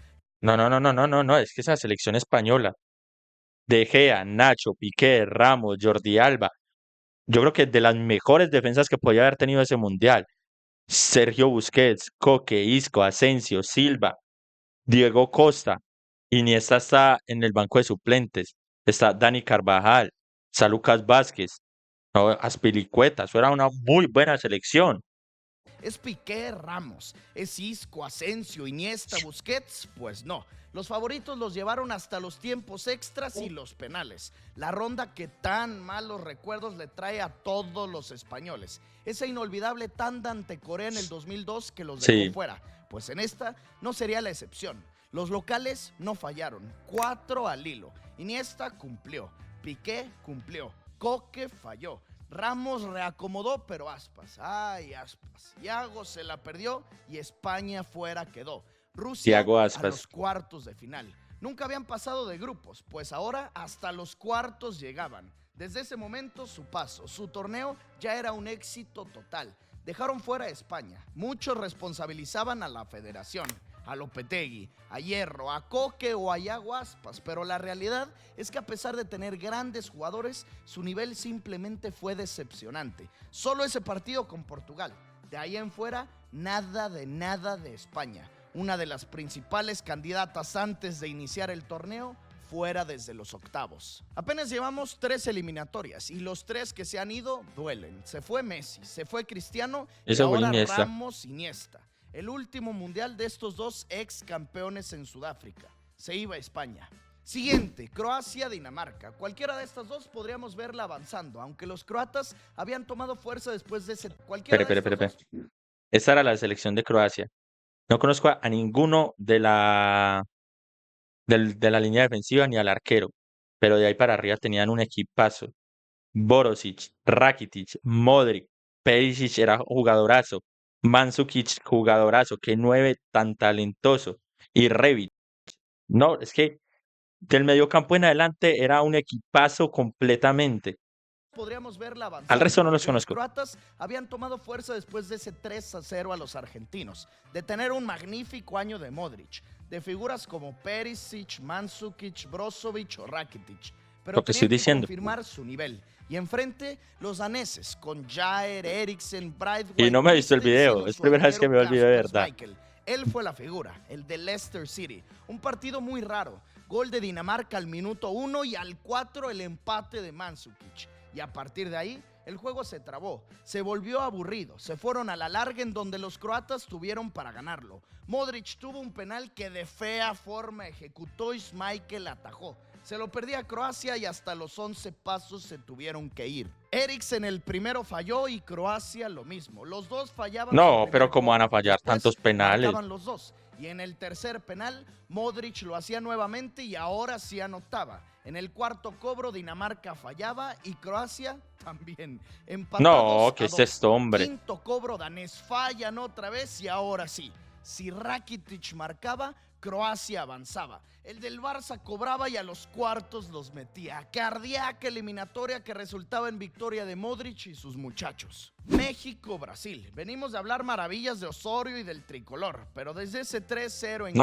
No, es que esa selección española, De Gea, Nacho, Piqué, Ramos, Jordi Alba, yo creo que de las mejores defensas que podía haber tenido ese mundial. Sergio Busquets, Coque, Isco, Asensio, Silva, Diego Costa. Iniesta está en el banco de suplentes. Está Dani Carvajal, está Lucas Vázquez, no, Azpilicueta. Eso era una muy buena selección. ¿Es Piqué, Ramos? ¿Es Isco, Asensio, Iniesta, Busquets? Pues no. Los favoritos los llevaron hasta los tiempos extras y los penales. La ronda que tan malos recuerdos le trae a todos los españoles. Esa inolvidable tanda ante Corea en el 2002 que los dejó fuera. Pues en esta no sería la excepción. Los locales no fallaron. 4 al hilo. Iniesta cumplió. Piqué cumplió. Coque falló. Ramos reacomodó, pero Aspas, ay Aspas, Thiago se la perdió y España fuera quedó. Rusia a los cuartos de final. Nunca habían pasado de grupos, pues ahora hasta los cuartos llegaban. Desde ese momento su paso, su torneo ya era un éxito total. Dejaron fuera a España. Muchos responsabilizaban a la federación, a Lopetegui, a Hierro, a Coque o a Iago Aspas, pero la realidad es que a pesar de tener grandes jugadores, su nivel simplemente fue decepcionante. Solo ese partido con Portugal. De ahí en fuera, nada de España. Una de las principales candidatas antes de iniciar el torneo, fuera desde los octavos. Apenas llevamos 3 eliminatorias y los 3 que se han ido duelen. Se fue Messi, se fue Cristiano y ahora Ramos, Iniesta. El último mundial de estos 2 ex campeones en Sudáfrica. Se iba a España. Siguiente, Croacia-Dinamarca. Cualquiera de estas 2 podríamos verla avanzando, aunque los croatas habían tomado fuerza después de ese... Espera. Esta era la selección de Croacia. No conozco a ninguno de la línea defensiva ni al arquero, pero de ahí para arriba tenían un equipazo. Borosic, Rakitic, Modric, Perisic era jugadorazo, Mandzukic jugadorazo, que 9 tan talentoso, y Rebic. No, es que del mediocampo en adelante era un equipazo completamente. Podríamos verla avanzando. Al resto no los Los conozco. croatas habían tomado fuerza después de ese 3-0 a los argentinos, de tener un magnífico año de Modric, de figuras como Perisic, Mandzukic, Brozovic o Rakitic. Pero Lo que estoy diciendo. Confirmar su nivel. Y enfrente, los daneses, con Jair, Eriksen, Braithwaite... Y no me he visto el video, es primera vez que me veo el video de verdad. Él fue la figura, el de Leicester City. Un partido muy raro. Gol de Dinamarca al minuto 1 y al 4 el empate de Mandzukic. Y a partir de ahí, el juego se trabó, se volvió aburrido, se fueron a la larga en donde los croatas tuvieron para ganarlo. Modric tuvo un penal que de fea forma ejecutó y Schmeichel atajó. Se lo perdía a Croacia y hasta los 11 pasos se tuvieron que ir. Eriksen el primero falló y Croacia lo mismo. Los dos fallaban. No, pero ¿cómo van a fallar tantos penales? Los dos. Y en el tercer penal, Modric lo hacía nuevamente y ahora sí anotaba. En el cuarto cobro, Dinamarca fallaba y Croacia también. Empatados no, ¿qué es esto, hombre? Quinto cobro, danés fallan otra vez y ahora sí. Si Rakitic marcaba, Croacia avanzaba. El del Barça cobraba y a los cuartos los metía. Cardíaca eliminatoria que resultaba en victoria de Modric y sus muchachos. México-Brasil. Venimos de hablar maravillas de Osorio y del tricolor, pero desde ese 3-0 en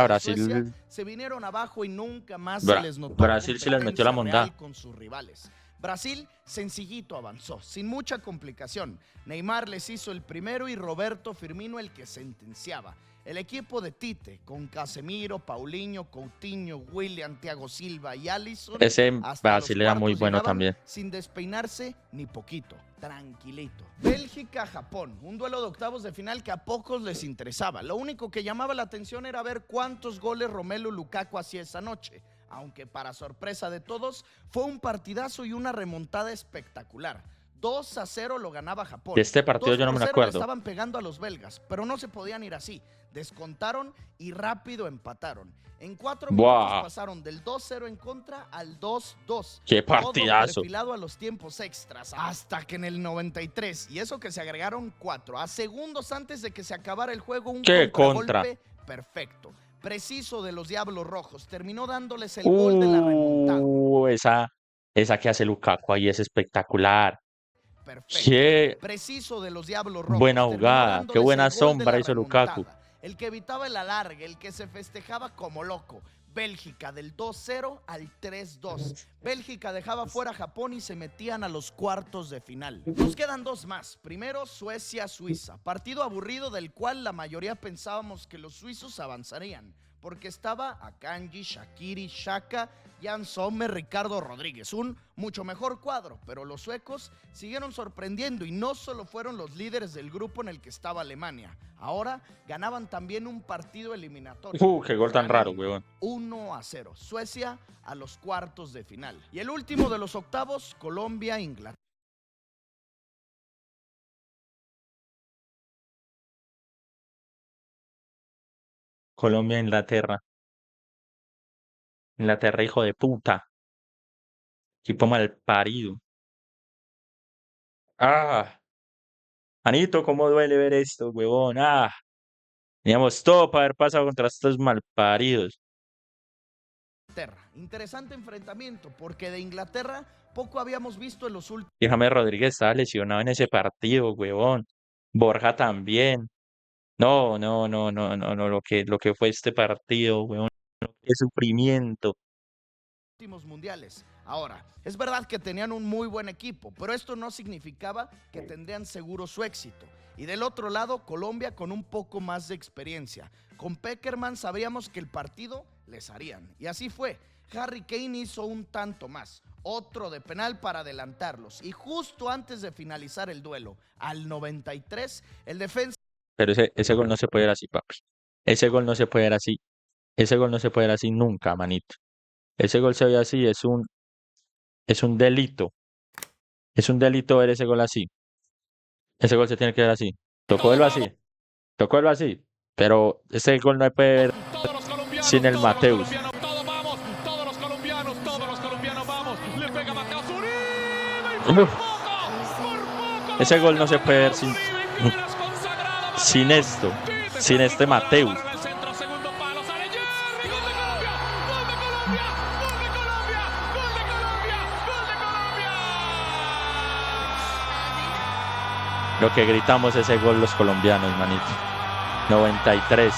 Brasil Suecia, se vinieron abajo y nunca más se les notó. Brasil sí les metió la monda con sus rivales. Brasil sencillito avanzó, sin mucha complicación. Neymar les hizo el primero y Roberto Firmino el que sentenciaba. El equipo de Tite, con Casemiro, Paulinho, Coutinho, William, Thiago Silva y Alisson, Ese hasta los Brasil era muy cuartos bueno llegaban también. sin despeinarse ni poquito, tranquilito. Bélgica-Japón, un duelo de octavos de final que a pocos les interesaba. Lo único que llamaba la atención era ver cuántos goles Romelu Lukaku hacía esa noche, aunque para sorpresa de todos fue un partidazo y una remontada espectacular. 2-0 lo ganaba Japón. De este partido yo no me 2-0 le acuerdo. estaban pegando a los belgas, pero no se podían ir así. Descontaron y rápido empataron. En 4 minutos Buah, pasaron del 2-0 en contra al 2-2. qué Todo partidazo. perfilado a los tiempos extras, hasta que en el 93, y eso que se agregaron 4, a segundos antes de que se acabara el juego, un Qué contragolpe perfecto, preciso de los Diablos Rojos, terminó dándoles el gol de la remontada. Esa que hace Lukaku ahí es espectacular. Perfecto, Qué preciso de los Diablos buena Rojos, terminó jugada, qué dándoles buena el gol de sombra la hizo Lukaku. remontada, el que evitaba el alargue, el que se festejaba como loco. Bélgica del 2-0 al 3-2. Bélgica dejaba fuera a Japón y se metían a los cuartos de final. Nos quedan 2 más. Primero, Suecia-Suiza. Partido aburrido del cual la mayoría pensábamos que los suizos avanzarían, porque estaba Akanji, Shaqiri, Xhaka, Jan Sommer, Ricardo Rodríguez. Un mucho mejor cuadro, pero los suecos siguieron sorprendiendo y no solo fueron los líderes del grupo en el que estaba Alemania. Ahora ganaban también un partido eliminatorio. Qué gol tan raro, weón. 1-0. Suecia a los cuartos de final. Y el último de los octavos, Colombia-Inglaterra. Colombia, Inglaterra. Inglaterra, hijo de puta. Equipo mal parido. Ah, Anito, cómo duele ver esto, huevón. Teníamos todo para haber pasado contra estos malparidos. Interesante enfrentamiento, porque de Inglaterra poco habíamos visto en los últimos. Y James Rodríguez estaba lesionado en ese partido, huevón. Borja también. No, no, no, no, no, no, lo que fue este partido, huevón. Qué sufrimiento. Mundiales. Ahora, es verdad que tenían un muy buen equipo, pero esto no significaba que tendrían seguro su éxito. Y del otro lado, Colombia con un poco más de experiencia. Con Pekerman sabríamos que el partido les harían. Y así fue. Harry Kane hizo un tanto más, otro de penal para adelantarlos. Y justo antes de finalizar el duelo, al 93, el defensa... Pero ese gol no se puede ver así, papi. Ese gol no se puede ver así. Ese gol no se puede ver así nunca, manito. Ese gol se ve así, es un delito. Es un delito ver ese gol así. Ese gol se tiene que ver así. Tocó verlo así. Tocó verlo así. Pero ese gol no se puede ver sin el Mateus. Ese gol no se puede ver sin esto, sin este Mateus. Lo que gritamos ese gol los colombianos, manito. 93.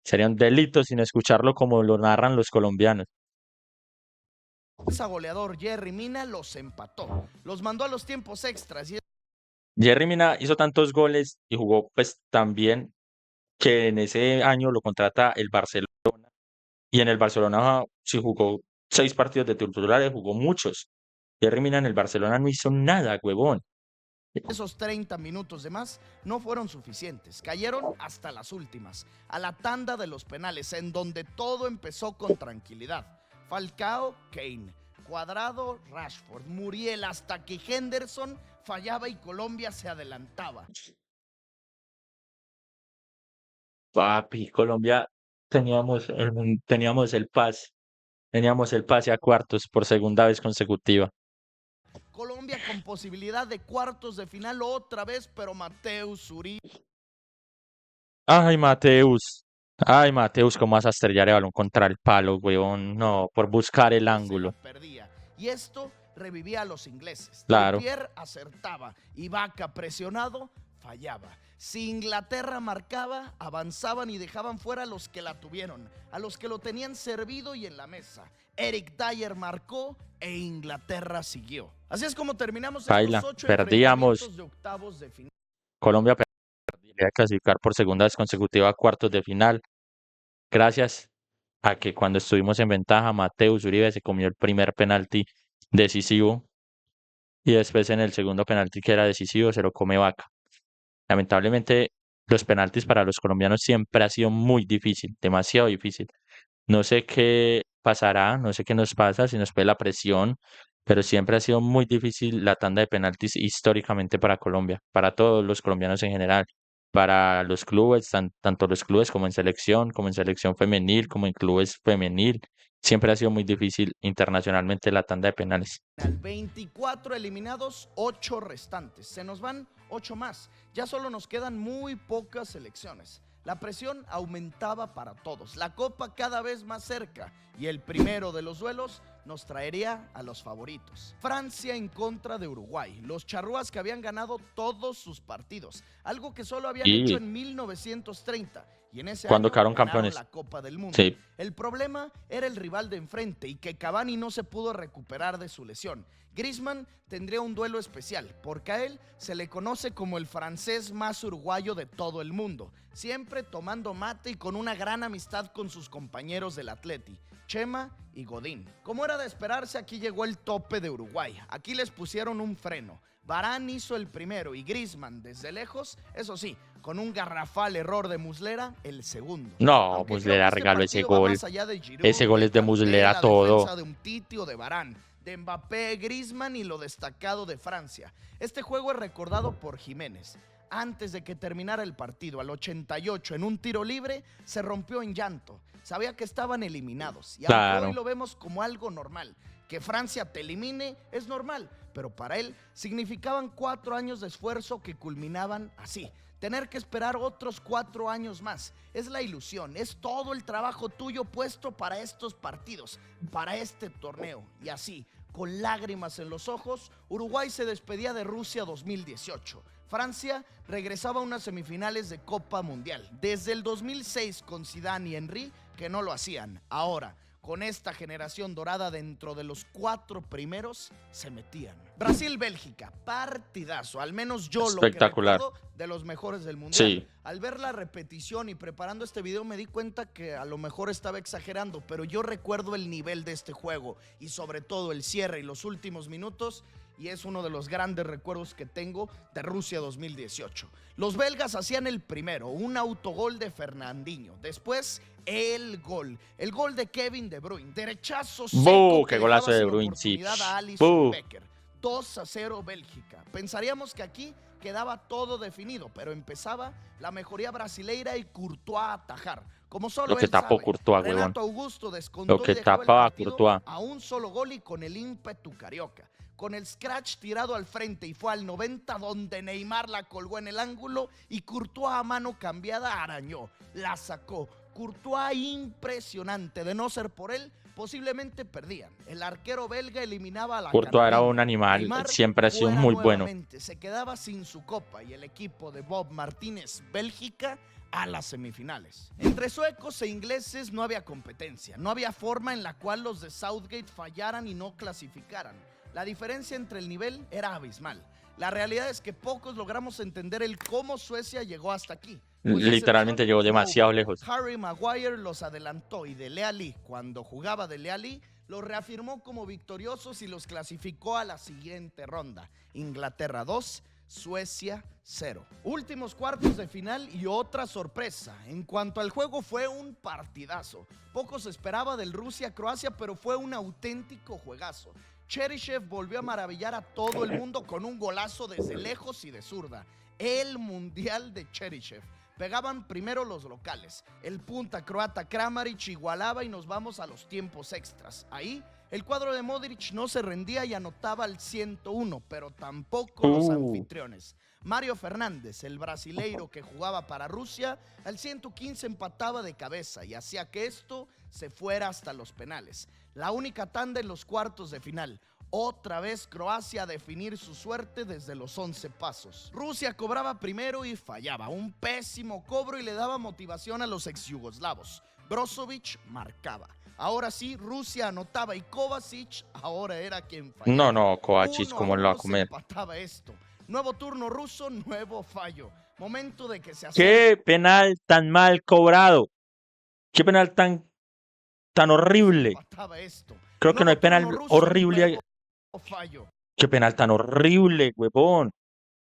Sería un delito sin escucarlo como lo narran los colombianos. Ese goleador Yerry Mina los empató, los mandó a los tiempos extras. Yerry Mina hizo tantos goles y jugó pues también que en ese año lo contrata el Barcelona. Y en el Barcelona sí jugó 6 partidos de titulares, jugó muchos. Yerry Mina en el Barcelona no hizo nada, huevón. Esos 30 minutos de más no fueron suficientes. Cayeron hasta las últimas, a la tanda de los penales, en donde todo empezó con tranquilidad. Falcao, Kane, Cuadrado, Rashford, Muriel, hasta que Henderson fallaba y Colombia se adelantaba. Papi, Colombia teníamos el pase a cuartos por segunda vez consecutiva. Colombia con posibilidad de cuartos de final otra vez, pero Mateus Uribe. Ay, Mateus, ¿cómo vas a estrellar el balón contra el palo, huevón? No, por buscar el ángulo. Perdía. Y esto revivía a los ingleses. Claro. Pierre acertaba y Vaca presionado fallaba. Si Inglaterra marcaba, avanzaban y dejaban fuera a los que la tuvieron, a los que lo tenían servido y en la mesa. Eric Dyer marcó e Inglaterra siguió. Así es como terminamos Paila, estos 8 perdíamos. enfrentamientos de octavos de final. Colombia perdía clasificar por segunda vez consecutiva a cuartos de final, gracias a que cuando estuvimos en ventaja, Mateus Uribe se comió el primer penalti decisivo y después en el segundo penalti que era decisivo se lo come Vaca. Lamentablemente, los penaltis para los colombianos siempre ha sido muy difícil, demasiado difícil. No sé qué pasará, no sé qué nos pasa, si nos fue la presión, pero siempre ha sido muy difícil la tanda de penaltis históricamente para Colombia, para todos los colombianos en general, para los clubes, tanto los clubes como en selección femenil, como en clubes femenil. Siempre ha sido muy difícil internacionalmente la tanda de penales. 24 eliminados, 8 restantes. Se nos van 8 más. Ya solo nos quedan muy pocas selecciones. La presión aumentaba para todos, la copa cada vez más cerca y el primero de los duelos nos traería a los favoritos. Francia en contra de Uruguay, los charrúas que habían ganado todos sus partidos, algo que solo habían hecho en 1930 y en ese cuando año quedaron ganaron campeones. la Copa del Mundo. Sí. El problema era el rival de enfrente y que Cavani no se pudo recuperar de su lesión. Griezmann tendría un duelo especial, porque a él se le conoce como el francés más uruguayo de todo el mundo, siempre tomando mate y con una gran amistad con sus compañeros del Atleti, Chema y Godín. Como era de esperarse, aquí llegó el tope de Uruguay. Aquí les pusieron un freno. Varane hizo el primero y Griezmann desde lejos, eso sí, con un garrafal error de Muslera, el segundo. No, Aunque Muslera creo que regaló ese partido va gol. más allá de Giroud, Ese gol es de Kanté, Muslera la todo. defensa de Umtiti o de Varane, de Mbappé, Griezmann y lo destacado de Francia. Este juego es recordado por Jiménez. Antes de que terminara el partido, al 88, en un tiro libre, se rompió en llanto. Sabía que estaban eliminados. Y aunque hoy lo vemos como algo normal, que Francia te elimine es normal, pero para él significaban 4 años de esfuerzo que culminaban así. Tener que esperar otros 4 años más. Es la ilusión, es todo el trabajo tuyo puesto para estos partidos, para este torneo. Y así, con lágrimas en los ojos, Uruguay se despedía de Rusia 2018. Francia regresaba a unas semifinales de Copa Mundial. Desde el 2006 con Zidane y Henry, que no lo hacían. Ahora, con esta generación dorada dentro de los 4 primeros, se metían. Brasil-Bélgica, partidazo, al menos yo lo que recuerdo de los mejores del Mundial. Sí. Al ver la repetición y preparando este video me di cuenta que a lo mejor estaba exagerando, pero yo recuerdo el nivel de este juego y sobre todo el cierre y los últimos minutos, y es uno de los grandes recuerdos que tengo de Rusia 2018. Los belgas hacían el primero, un autogol de Fernandinho. Después, el gol de Kevin De Bruyne, derechazo seco que qué golazo de dejaba sin Bruyne, oportunidad sí. a Alisson Becker. 2-0 Bélgica. Pensaríamos que aquí quedaba todo definido, pero empezaba la mejoría brasileira y Courtois a atajar. Como solo Lo que él tapó sabe. Courtois, Renato huevón. Augusto descontó Lo que y dejaba el tapaba partido Courtois. a un solo gol y con el ímpetu carioca. Con el scratch tirado al frente y fue al 90 donde Neymar la colgó en el ángulo y Courtois a mano cambiada arañó, la sacó. Courtois impresionante, de no ser por él, posiblemente perdían. El arquero belga eliminaba a la Courtois era un Canariña. animal, Neymar siempre ha sido fuera muy bueno. nuevamente, se quedaba sin su copa y el equipo de Bob Martínez, Bélgica, a las semifinales. Entre suecos e ingleses no había competencia, no había forma en la cual los de Southgate fallaran y no clasificaran. La diferencia entre el nivel era abismal. La realidad es que pocos logramos entender el cómo Suecia llegó hasta aquí. Pues Literalmente llegó demasiado lejos. Harry Maguire los adelantó y Dele Alli, cuando jugaba Dele Alli, los reafirmó como victoriosos y los clasificó a la siguiente ronda. Inglaterra 2, Suecia 0. Últimos cuartos de final y otra sorpresa. En cuanto al juego, fue un partidazo. Poco se esperaba del Rusia-Croacia, pero fue un auténtico juegazo. Cheryshev volvió a maravillar a todo el mundo con un golazo desde lejos y de zurda. El Mundial de Cheryshev. Pegaban primero los locales. El punta croata Kramaric igualaba y nos vamos a los tiempos extras. Ahí, el cuadro de Modric no se rendía y anotaba al 101, pero tampoco los anfitriones. Mario Fernández, el brasileiro que jugaba para Rusia, al 115 empataba de cabeza y hacía que esto se fuera hasta los penales. La única tanda en los cuartos de final. Otra vez Croacia a definir su suerte desde los 11 pasos. Rusia cobraba primero y fallaba. Un pésimo cobro y le daba motivación a los ex-yugoslavos. Brozovic marcaba. Ahora sí, Rusia anotaba y Kovacic ahora era quien fallaba. No, Kovacic, 1 a ¿cómo lo va a 1 se comer? empataba esto. Nuevo turno ruso, nuevo fallo. Momento de que se ¡Qué penal tan mal cobrado! ¡Qué penal tan horrible! empataba esto. Creo que no hay Nuevo penal turno ruso, horrible. nuevo fallo. ¡Qué penal tan horrible, huevón!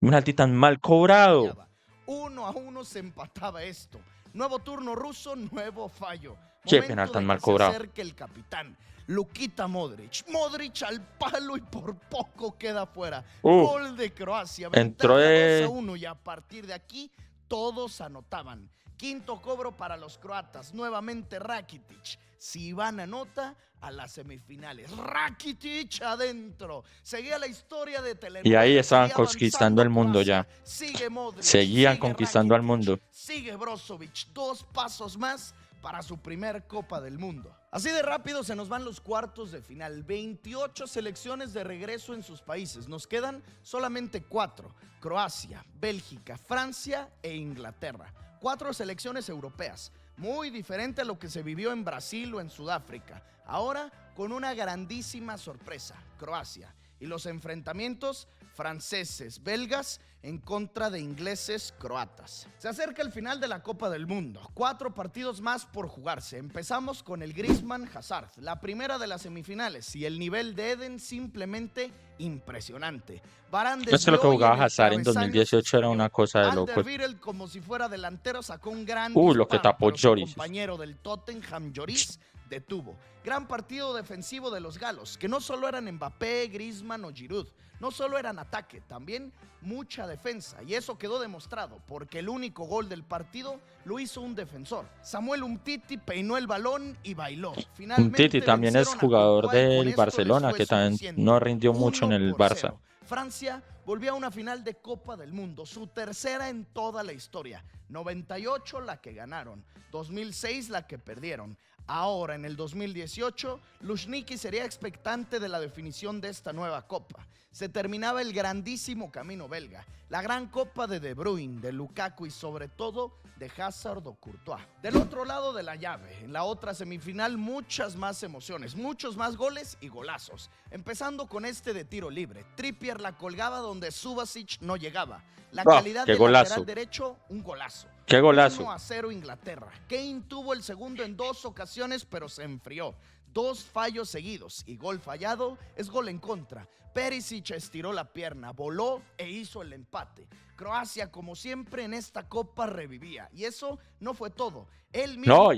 Un penalti tan mal cobrado. Fallaba. 1 a 1 se empataba esto. Nuevo turno ruso, nuevo fallo. ¡Qué Momento penal tan de mal que se cobrado! acerque el capitán. Lukita Modric. Modric al palo y por poco queda fuera. Gol de Croacia. Entró Ventaja 2 de... a 1 y a partir de aquí todos anotaban. Quinto cobro para los croatas. Nuevamente Rakitic. Si Iván anota, a las semifinales. Rakitic adentro. Seguía la historia de telenovela. Y ahí estaban seguía conquistando el mundo Croacia. ya. Sigue Modric. Seguían sigue conquistando al Rakitic, mundo. Sigue Brozovic. 2 pasos más para su primer Copa del Mundo. Así de rápido se nos van los cuartos de final. 28 selecciones de regreso en sus países. Nos quedan solamente 4. Croacia, Bélgica, Francia e Inglaterra. 4 selecciones europeas. Muy diferente a lo que se vivió en Brasil o en Sudáfrica. Ahora con una grandísima sorpresa, Croacia. Y los enfrentamientos franceses, belgas en contra de ingleses, croatas. Se acerca el final de la Copa del Mundo. 4 partidos más por jugarse. Empezamos con el Griezmann Hazard, la primera de las semifinales, y el nivel de Eden simplemente impresionante. Varane Es que lo que desvió y jugaba en el Hazard en travesaño 2018 era una cosa de locos. Alderweireld, como si fuera delantero, sacó un gran Lo disparo, que tapó pero su Lloris. compañero del Tottenham, Lloris, detuvo. Gran partido defensivo de los galos, que no solo eran Mbappé, Griezmann o Giroud, no solo eran ataque, también mucha defensa, y eso quedó demostrado, porque el único gol del partido lo hizo un defensor. Samuel Umtiti peinó el balón y bailó. Finalmente Umtiti también es vencieron a jugador Courtois y con del esto Barcelona, les fue que también suficiente. no rindió mucho en el 1-0. Barça. Francia volvió a una final de Copa del Mundo, su tercera en toda la historia. 98 la que ganaron, 2006 la que perdieron. Ahora, en el 2018, Luzhniki sería expectante de la definición de esta nueva Copa. Se terminaba el grandísimo camino belga, la gran Copa de Bruyne, de Lukaku y sobre todo de Hazard o Courtois. Del otro lado de la llave, en la otra semifinal, muchas más emociones, muchos más goles y golazos. Empezando con este de tiro libre. Trippier la colgaba donde Subasic no llegaba. La calidad qué del golazo. lateral derecho, un golazo. ¡Qué golazo! 1-0 Inglaterra. Kane tuvo el segundo en 2 ocasiones, pero se enfrió. 2 fallos seguidos y gol fallado es gol en contra. Perisic estiró la pierna, voló e hizo el empate. Croacia, como siempre en esta copa, revivía. Y eso no fue todo. Él mismo... No,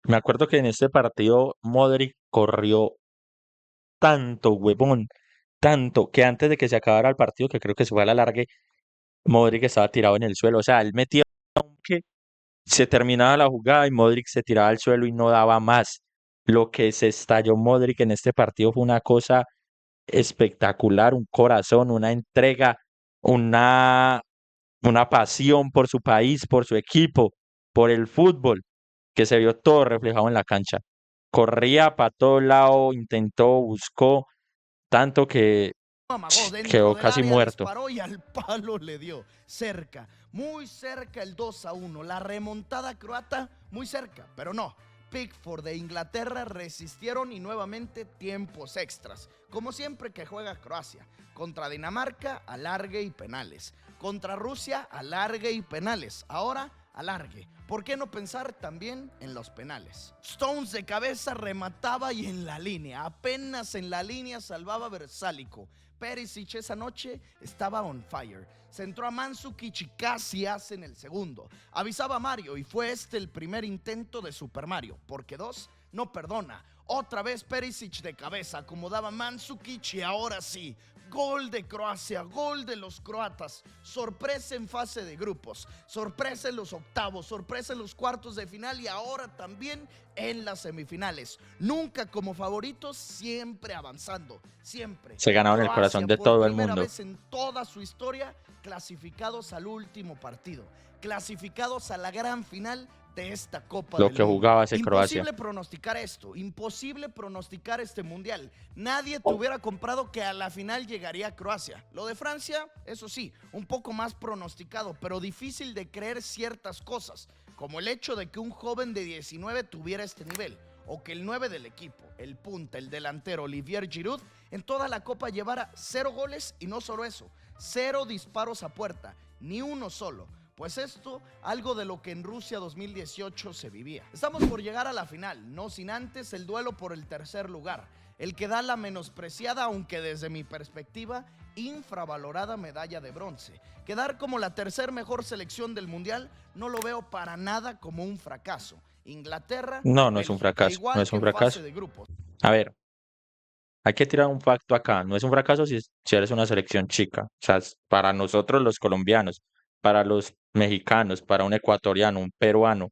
me acuerdo que en este partido Modric corrió tanto, huevón, tanto, que antes de que se acabara el partido, que creo que se fue a la largue, Modric estaba tirado en el suelo. O sea, él metía que se terminaba la jugada y Modric se tiraba al suelo y no daba más. Lo que se estalló Modric en este partido fue una cosa espectacular, un corazón, una entrega, una pasión por su país, por su equipo, por el fútbol, que se vio todo reflejado en la cancha. Corría para todo lado, intentó, buscó, tanto que amagó dentro quedó del casi área, muerto. disparó y al palo le dio. Cerca, muy cerca el 2-1. La remontada croata, muy cerca, pero no. Pickford de Inglaterra resistieron y nuevamente tiempos extras. Como siempre que juega Croacia. Contra Dinamarca, alargue y penales. Contra Rusia, alargue y penales. Ahora, alargue. ¿Por qué no pensar también en los penales? Stones de cabeza remataba y en la línea. Apenas en la línea salvaba Versálico. Perisic esa noche estaba on fire. Centró a Mandzukic y casi hacen el segundo. Avisaba a Mario y fue este el primer intento de Super Mario, porque 2 no perdona. Otra vez Perisic de cabeza, acomodaba Mandzukic y ahora sí, gol de Croacia, gol de los croatas. Sorpresa en fase de grupos, sorpresa en los octavos, sorpresa en los cuartos de final y ahora también en las semifinales. Nunca como favoritos, siempre avanzando, siempre. Se ganaron el corazón de todo el mundo. Por primera vez en toda su historia, clasificados al último partido, clasificados a la gran final de esta Copa lo del que Mundo. jugaba ese Croacia. Imposible pronosticar esto, imposible pronosticar este Mundial. Nadie te hubiera comprado que a la final llegaría Croacia. Lo de Francia, eso sí, un poco más pronosticado, pero difícil de creer ciertas cosas, como el hecho de que un joven de 19 tuviera este nivel, o que el 9 del equipo, el punta, el delantero Olivier Giroud, en toda la Copa llevara 0 goles y no solo eso, 0 disparos a puerta, ni uno solo. Pues esto, algo de lo que en Rusia 2018 se vivía. Estamos por llegar a la final, no sin antes el duelo por el tercer lugar, el que da la menospreciada, aunque desde mi perspectiva, infravalorada medalla de bronce. Quedar como la tercer mejor selección del Mundial no lo veo para nada como un fracaso. Inglaterra, No, no es un Bélgica, fracaso, no igual es que un en fracaso. fase de grupos. A ver, hay que tirar un facto acá. No es un fracaso si eres una selección chica. O sea, para nosotros los colombianos, para los mexicanos, para un ecuatoriano, un peruano,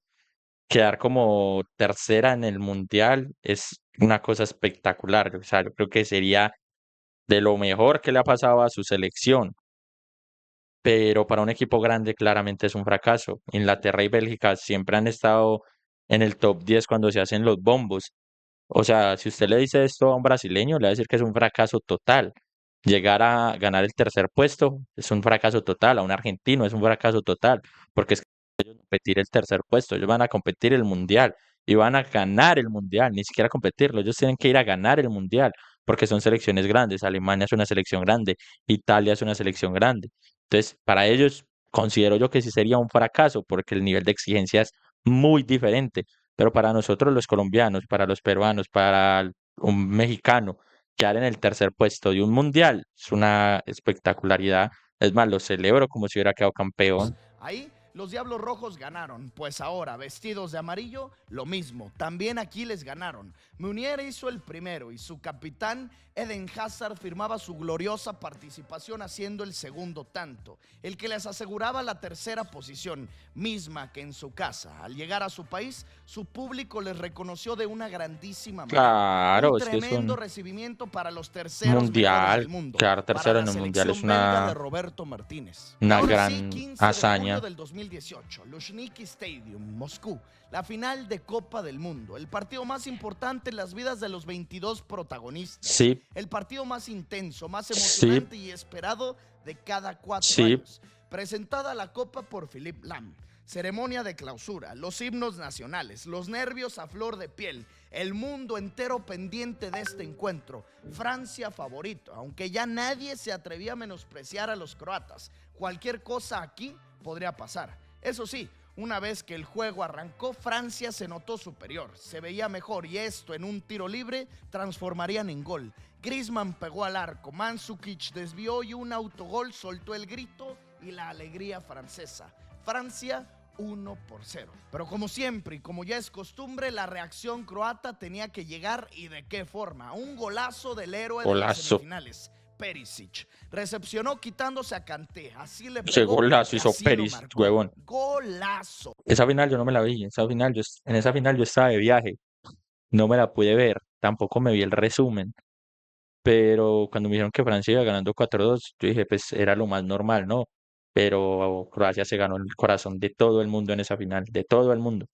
quedar como tercera en el mundial es una cosa espectacular. O sea, yo creo que sería de lo mejor que le ha pasado a su selección. Pero para un equipo grande claramente es un fracaso. Inglaterra y Bélgica siempre han estado en el top 10 cuando se hacen los bombos. O sea, si usted le dice esto a un brasileño, le va a decir que es un fracaso total. Llegar a ganar el tercer puesto es un fracaso total. A un argentino es un fracaso total. Porque es que ellos van a competir el tercer puesto, ellos van a competir el mundial y van a ganar el mundial, ni siquiera competirlo. Ellos tienen que ir a ganar el mundial porque son selecciones grandes. Alemania es una selección grande, Italia es una selección grande. Entonces, para ellos, considero yo que sí sería un fracaso porque el nivel de exigencia es muy diferente. Pero para nosotros los colombianos, para los peruanos, un mexicano, quedar en el tercer puesto de un mundial es una espectacularidad. Es más, lo celebro como si hubiera quedado campeón. Ahí los Diablos Rojos ganaron, pues ahora, vestidos de amarillo, lo mismo. También aquí les ganaron. Meunier hizo el primero y su capitán Eden Hazard firmaba su gloriosa participación haciendo el segundo tanto, el que les aseguraba la tercera posición, misma que en su casa. Al llegar a su país, su público les reconoció de una grandísima manera. Claro, Un es que es tremendo un recibimiento para los terceros mejores mundial. del mundo, Quedar para tercero la en un mundial es selección belga de Roberto Martínez. Y una ahora sí, gran 15 de julio hazaña. del 2018, Luzhniki Stadium, Moscú, la final de Copa del Mundo, el partido más importante en las vidas de los 22 protagonistas, Sí, el partido más intenso, más sí, emocionante y esperado de cada 4 sí. años. Presentada la Copa por Philippe Lam. Ceremonia de clausura, los himnos nacionales, los nervios a flor de piel, el mundo entero pendiente de este encuentro. Francia favorito, aunque ya nadie se atrevía a menospreciar a los croatas. Cualquier cosa aquí podría pasar. Eso sí, una vez que el juego arrancó, Francia se notó superior, se veía mejor y esto en un tiro libre transformarían en gol. Griezmann pegó al arco, Mandzukic desvió y un autogol soltó el grito y la alegría francesa. Francia 1-0. Pero como siempre y como ya es costumbre, la reacción croata tenía que llegar y de qué forma. Un golazo del héroe de las Golazo. semifinales, Perisic. Recepcionó quitándose a Kanté, así le Ese pegó golazo y hizo así lo Peris, marcó. huevón. Golazo. Esa final yo no me la vi. En esa final yo estaba de viaje. No me la pude ver. Tampoco me vi el resumen. Pero cuando me dijeron que Francia iba ganando 4-2, yo dije, pues era lo más normal, ¿no? Pero Croacia se ganó el corazón de todo el mundo en esa final, de todo el mundo.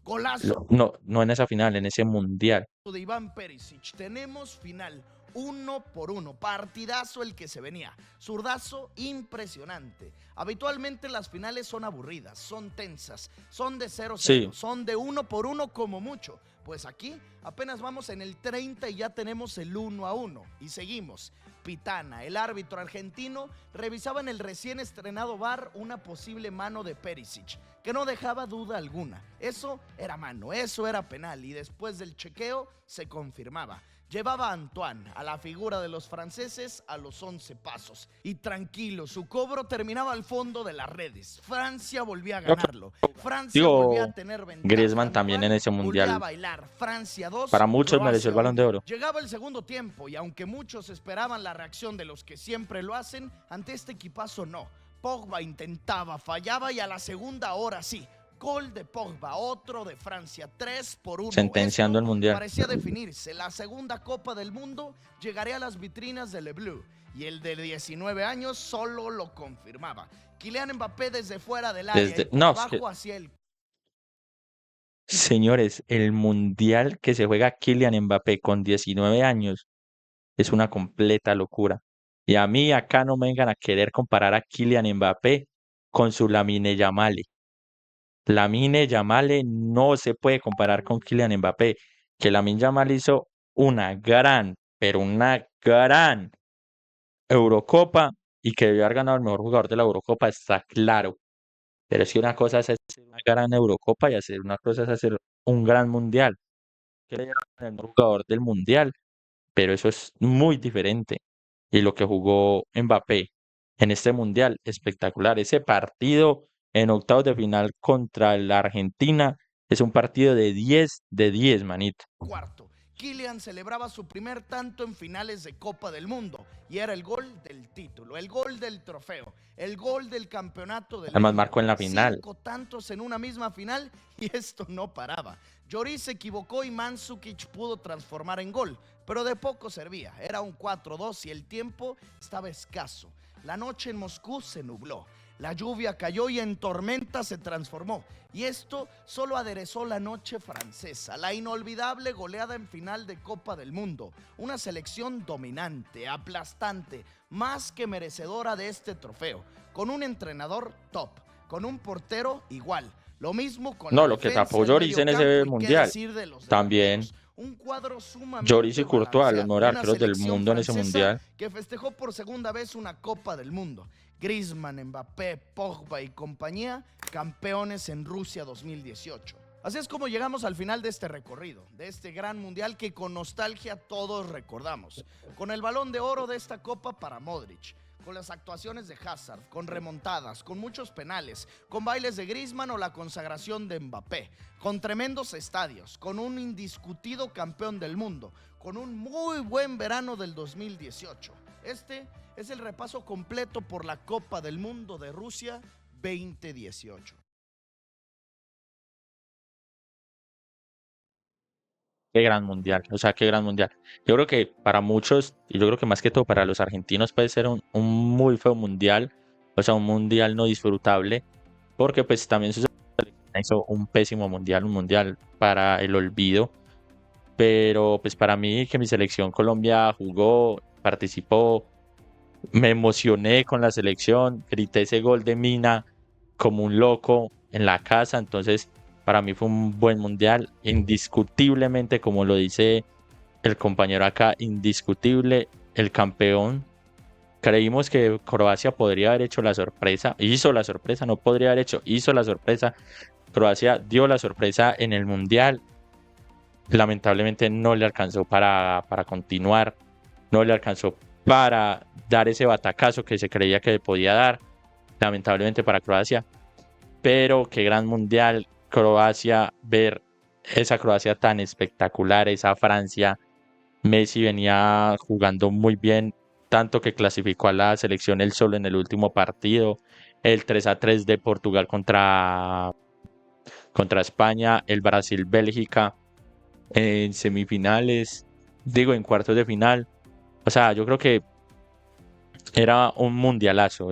Golazo No, no en esa final, en ese mundial. de Iván Perisic. Tenemos final 1-1. Partidazo el que se venía. Zurdazo impresionante. Habitualmente las finales son aburridas, son tensas, son de 0-0, Sí, son de 1-1 como mucho. Pues aquí apenas vamos en el 30 y ya tenemos el 1-1. Y seguimos. Pitana, el árbitro argentino, revisaba en el recién estrenado VAR una posible mano de Perisic, que no dejaba duda alguna. Eso era mano, eso era penal y después del chequeo se confirmaba. Llevaba a Antoine, a la figura de los franceses, a los 11 pasos. Y tranquilo, su cobro terminaba al fondo de las redes. Francia volvía a ganarlo. Francia volvía a digo, tener ventaja. Griezmann también en Igual ese volvía a mundial. bailar. Francia 2, Para muchos mereció Croacia el Balón de 1. Oro. Llegaba el segundo tiempo y aunque muchos esperaban la reacción de los que siempre lo hacen, ante este equipazo no. Pogba intentaba, fallaba y a la segunda hora sí. Gol de Pogba, otro de Francia, 3-1. Sentenciando el Esto mundial. parecía definirse. La segunda Copa del Mundo llegaría a las vitrinas de Le Bleu y el de 19 años solo lo confirmaba. Kylian Mbappé desde fuera del área y por No, es que abajo hacia el Señores, el mundial que se juega Kylian Mbappé con 19 años es una completa locura. Y a mí acá no me vengan a querer comparar a Kylian Mbappé con su Lamine Yamal. Lamine Yamal no se puede comparar con Kylian Mbappé, que Lamine Yamal hizo una gran, pero una gran Eurocopa y que debió haber ganado el mejor jugador de la Eurocopa, está claro. Pero es que una cosa es hacer una gran Eurocopa y hacer una cosa es hacer un gran mundial. Que le dieron el mejor jugador del mundial, pero eso es muy diferente. Y lo que jugó Mbappé en este mundial, espectacular. Ese partido en octavos de final contra la Argentina es un partido de 10 manito. Cuarto, Kylian celebraba su primer tanto en finales de Copa del Mundo y era el gol del título, el gol del trofeo, el gol del campeonato del Además mundo. marcó en la final. 5 tantos en una misma final y esto no paraba. Lloris se equivocó y Mandzukic pudo transformar en gol, pero de poco servía. Era un 4-2 y el tiempo estaba escaso. La noche en Moscú se nubló. La lluvia cayó y en tormenta se transformó. Y esto solo aderezó la noche francesa, la inolvidable goleada en final de Copa del Mundo. Una selección dominante, aplastante, más que merecedora de este trofeo. Con un entrenador top, con un portero igual. Lo mismo con No, la lo que defensa, tapó el Lloris en ese mediocampo y qué mundial. decir de los También delanteros. Un cuadro Lloris y sumamente Courtois, los balanceado. mejores Una arqueros del selección mundo en ese francesa mundial. que festejó por segunda vez una Copa del Mundo. Griezmann, Mbappé, Pogba y compañía, campeones en Rusia 2018. Así es como llegamos al final de este recorrido, de este gran mundial que con nostalgia todos recordamos. Con el Balón de Oro de esta Copa para Modric, con las actuaciones de Hazard, con remontadas, con muchos penales, con bailes de Griezmann o la consagración de Mbappé, con tremendos estadios, con un indiscutido campeón del mundo, con un muy buen verano del 2018. Este es el repaso completo por la Copa del Mundo de Rusia 2018. Qué gran mundial, o sea, qué gran mundial. Yo creo que para muchos, y yo creo que más que todo para los argentinos puede ser un muy feo mundial, o sea, un mundial no disfrutable, porque pues también su selección hizo un pésimo mundial, un mundial para el olvido, pero pues para mí que mi selección Colombia jugó, participó, me emocioné con la selección, grité ese gol de Mina como un loco en la casa, entonces para mí fue un buen mundial, indiscutiblemente, como lo dice el compañero acá, indiscutible, el campeón. Creímos que Croacia podría haber hecho la sorpresa, hizo la sorpresa, no podría haber hecho, hizo la sorpresa. Croacia dio la sorpresa en el mundial, lamentablemente no le alcanzó para continuar, no le alcanzó para dar ese batacazo que se creía que podía dar, lamentablemente para Croacia. Pero qué gran mundial, Croacia, ver esa Croacia tan espectacular, esa Francia. Messi venía jugando muy bien, tanto que clasificó a la selección él solo en el último partido, el 3-3 de Portugal contra España, el Brasil-Bélgica en semifinales, digo en cuartos de final. O sea, yo creo que era un mundialazo.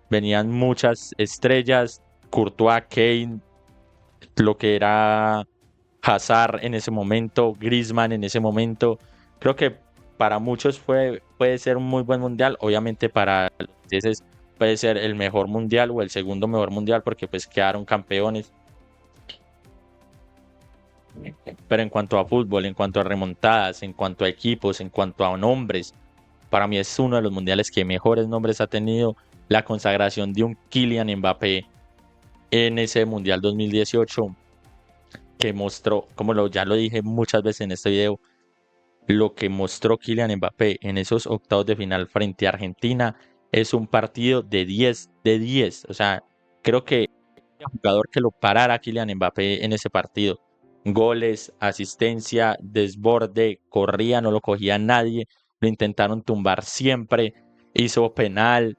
Venían muchas estrellas, Courtois, Kane, lo que era Hazard en ese momento, Griezmann en ese momento. Creo que para muchos puede ser un muy buen mundial. Obviamente para los ingleses puede ser el mejor mundial o el segundo mejor mundial porque pues quedaron campeones. Pero en cuanto a fútbol, en cuanto a remontadas, en cuanto a equipos, en cuanto a nombres, para mí es uno de los mundiales que mejores nombres ha tenido. La consagración de un Kylian Mbappé en ese Mundial 2018 que mostró, ya lo dije muchas veces en este video, lo que mostró Kylian Mbappé en esos octavos de final frente a Argentina es un partido de 10 de 10. O sea, creo que el jugador que lo parara a Kylian Mbappé en ese partido. Goles, asistencia, desborde, corría, no lo cogía nadie, lo intentaron tumbar siempre, hizo penal.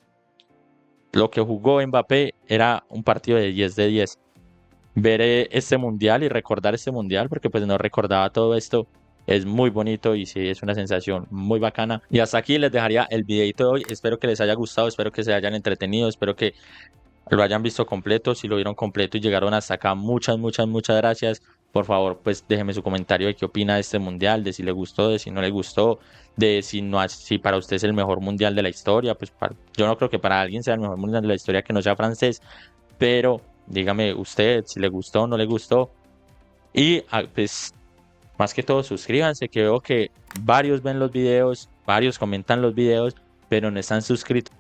Lo que jugó Mbappé era un partido de 10 de 10. Ver este mundial y recordar este mundial, porque pues no recordaba todo esto, es muy bonito y sí, es una sensación muy bacana. Y hasta aquí les dejaría el videito de hoy. Espero que les haya gustado, espero que se hayan entretenido, espero que lo hayan visto completo. Si lo vieron completo y llegaron hasta acá, muchas, muchas, muchas gracias. Por favor, pues déjeme su comentario de qué opina de este mundial, de si le gustó, de si no le gustó, de si no, si para usted es el mejor mundial de la historia. Pues yo no creo que para alguien sea el mejor mundial de la historia que no sea francés, pero dígame usted si le gustó o no le gustó. Y pues más que todo suscríbanse, que veo que varios ven los videos, varios comentan los videos, pero no están suscritos.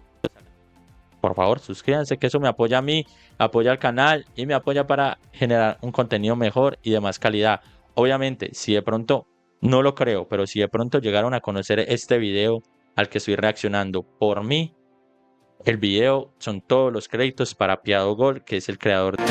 Por favor, suscríbanse, que eso me apoya a mí, apoya al canal y me apoya para generar un contenido mejor y de más calidad. Obviamente, si de pronto, no lo creo, pero si de pronto llegaron a conocer este video al que estoy reaccionando por mí, el video son todos los créditos para Piado Gol, que es el creador de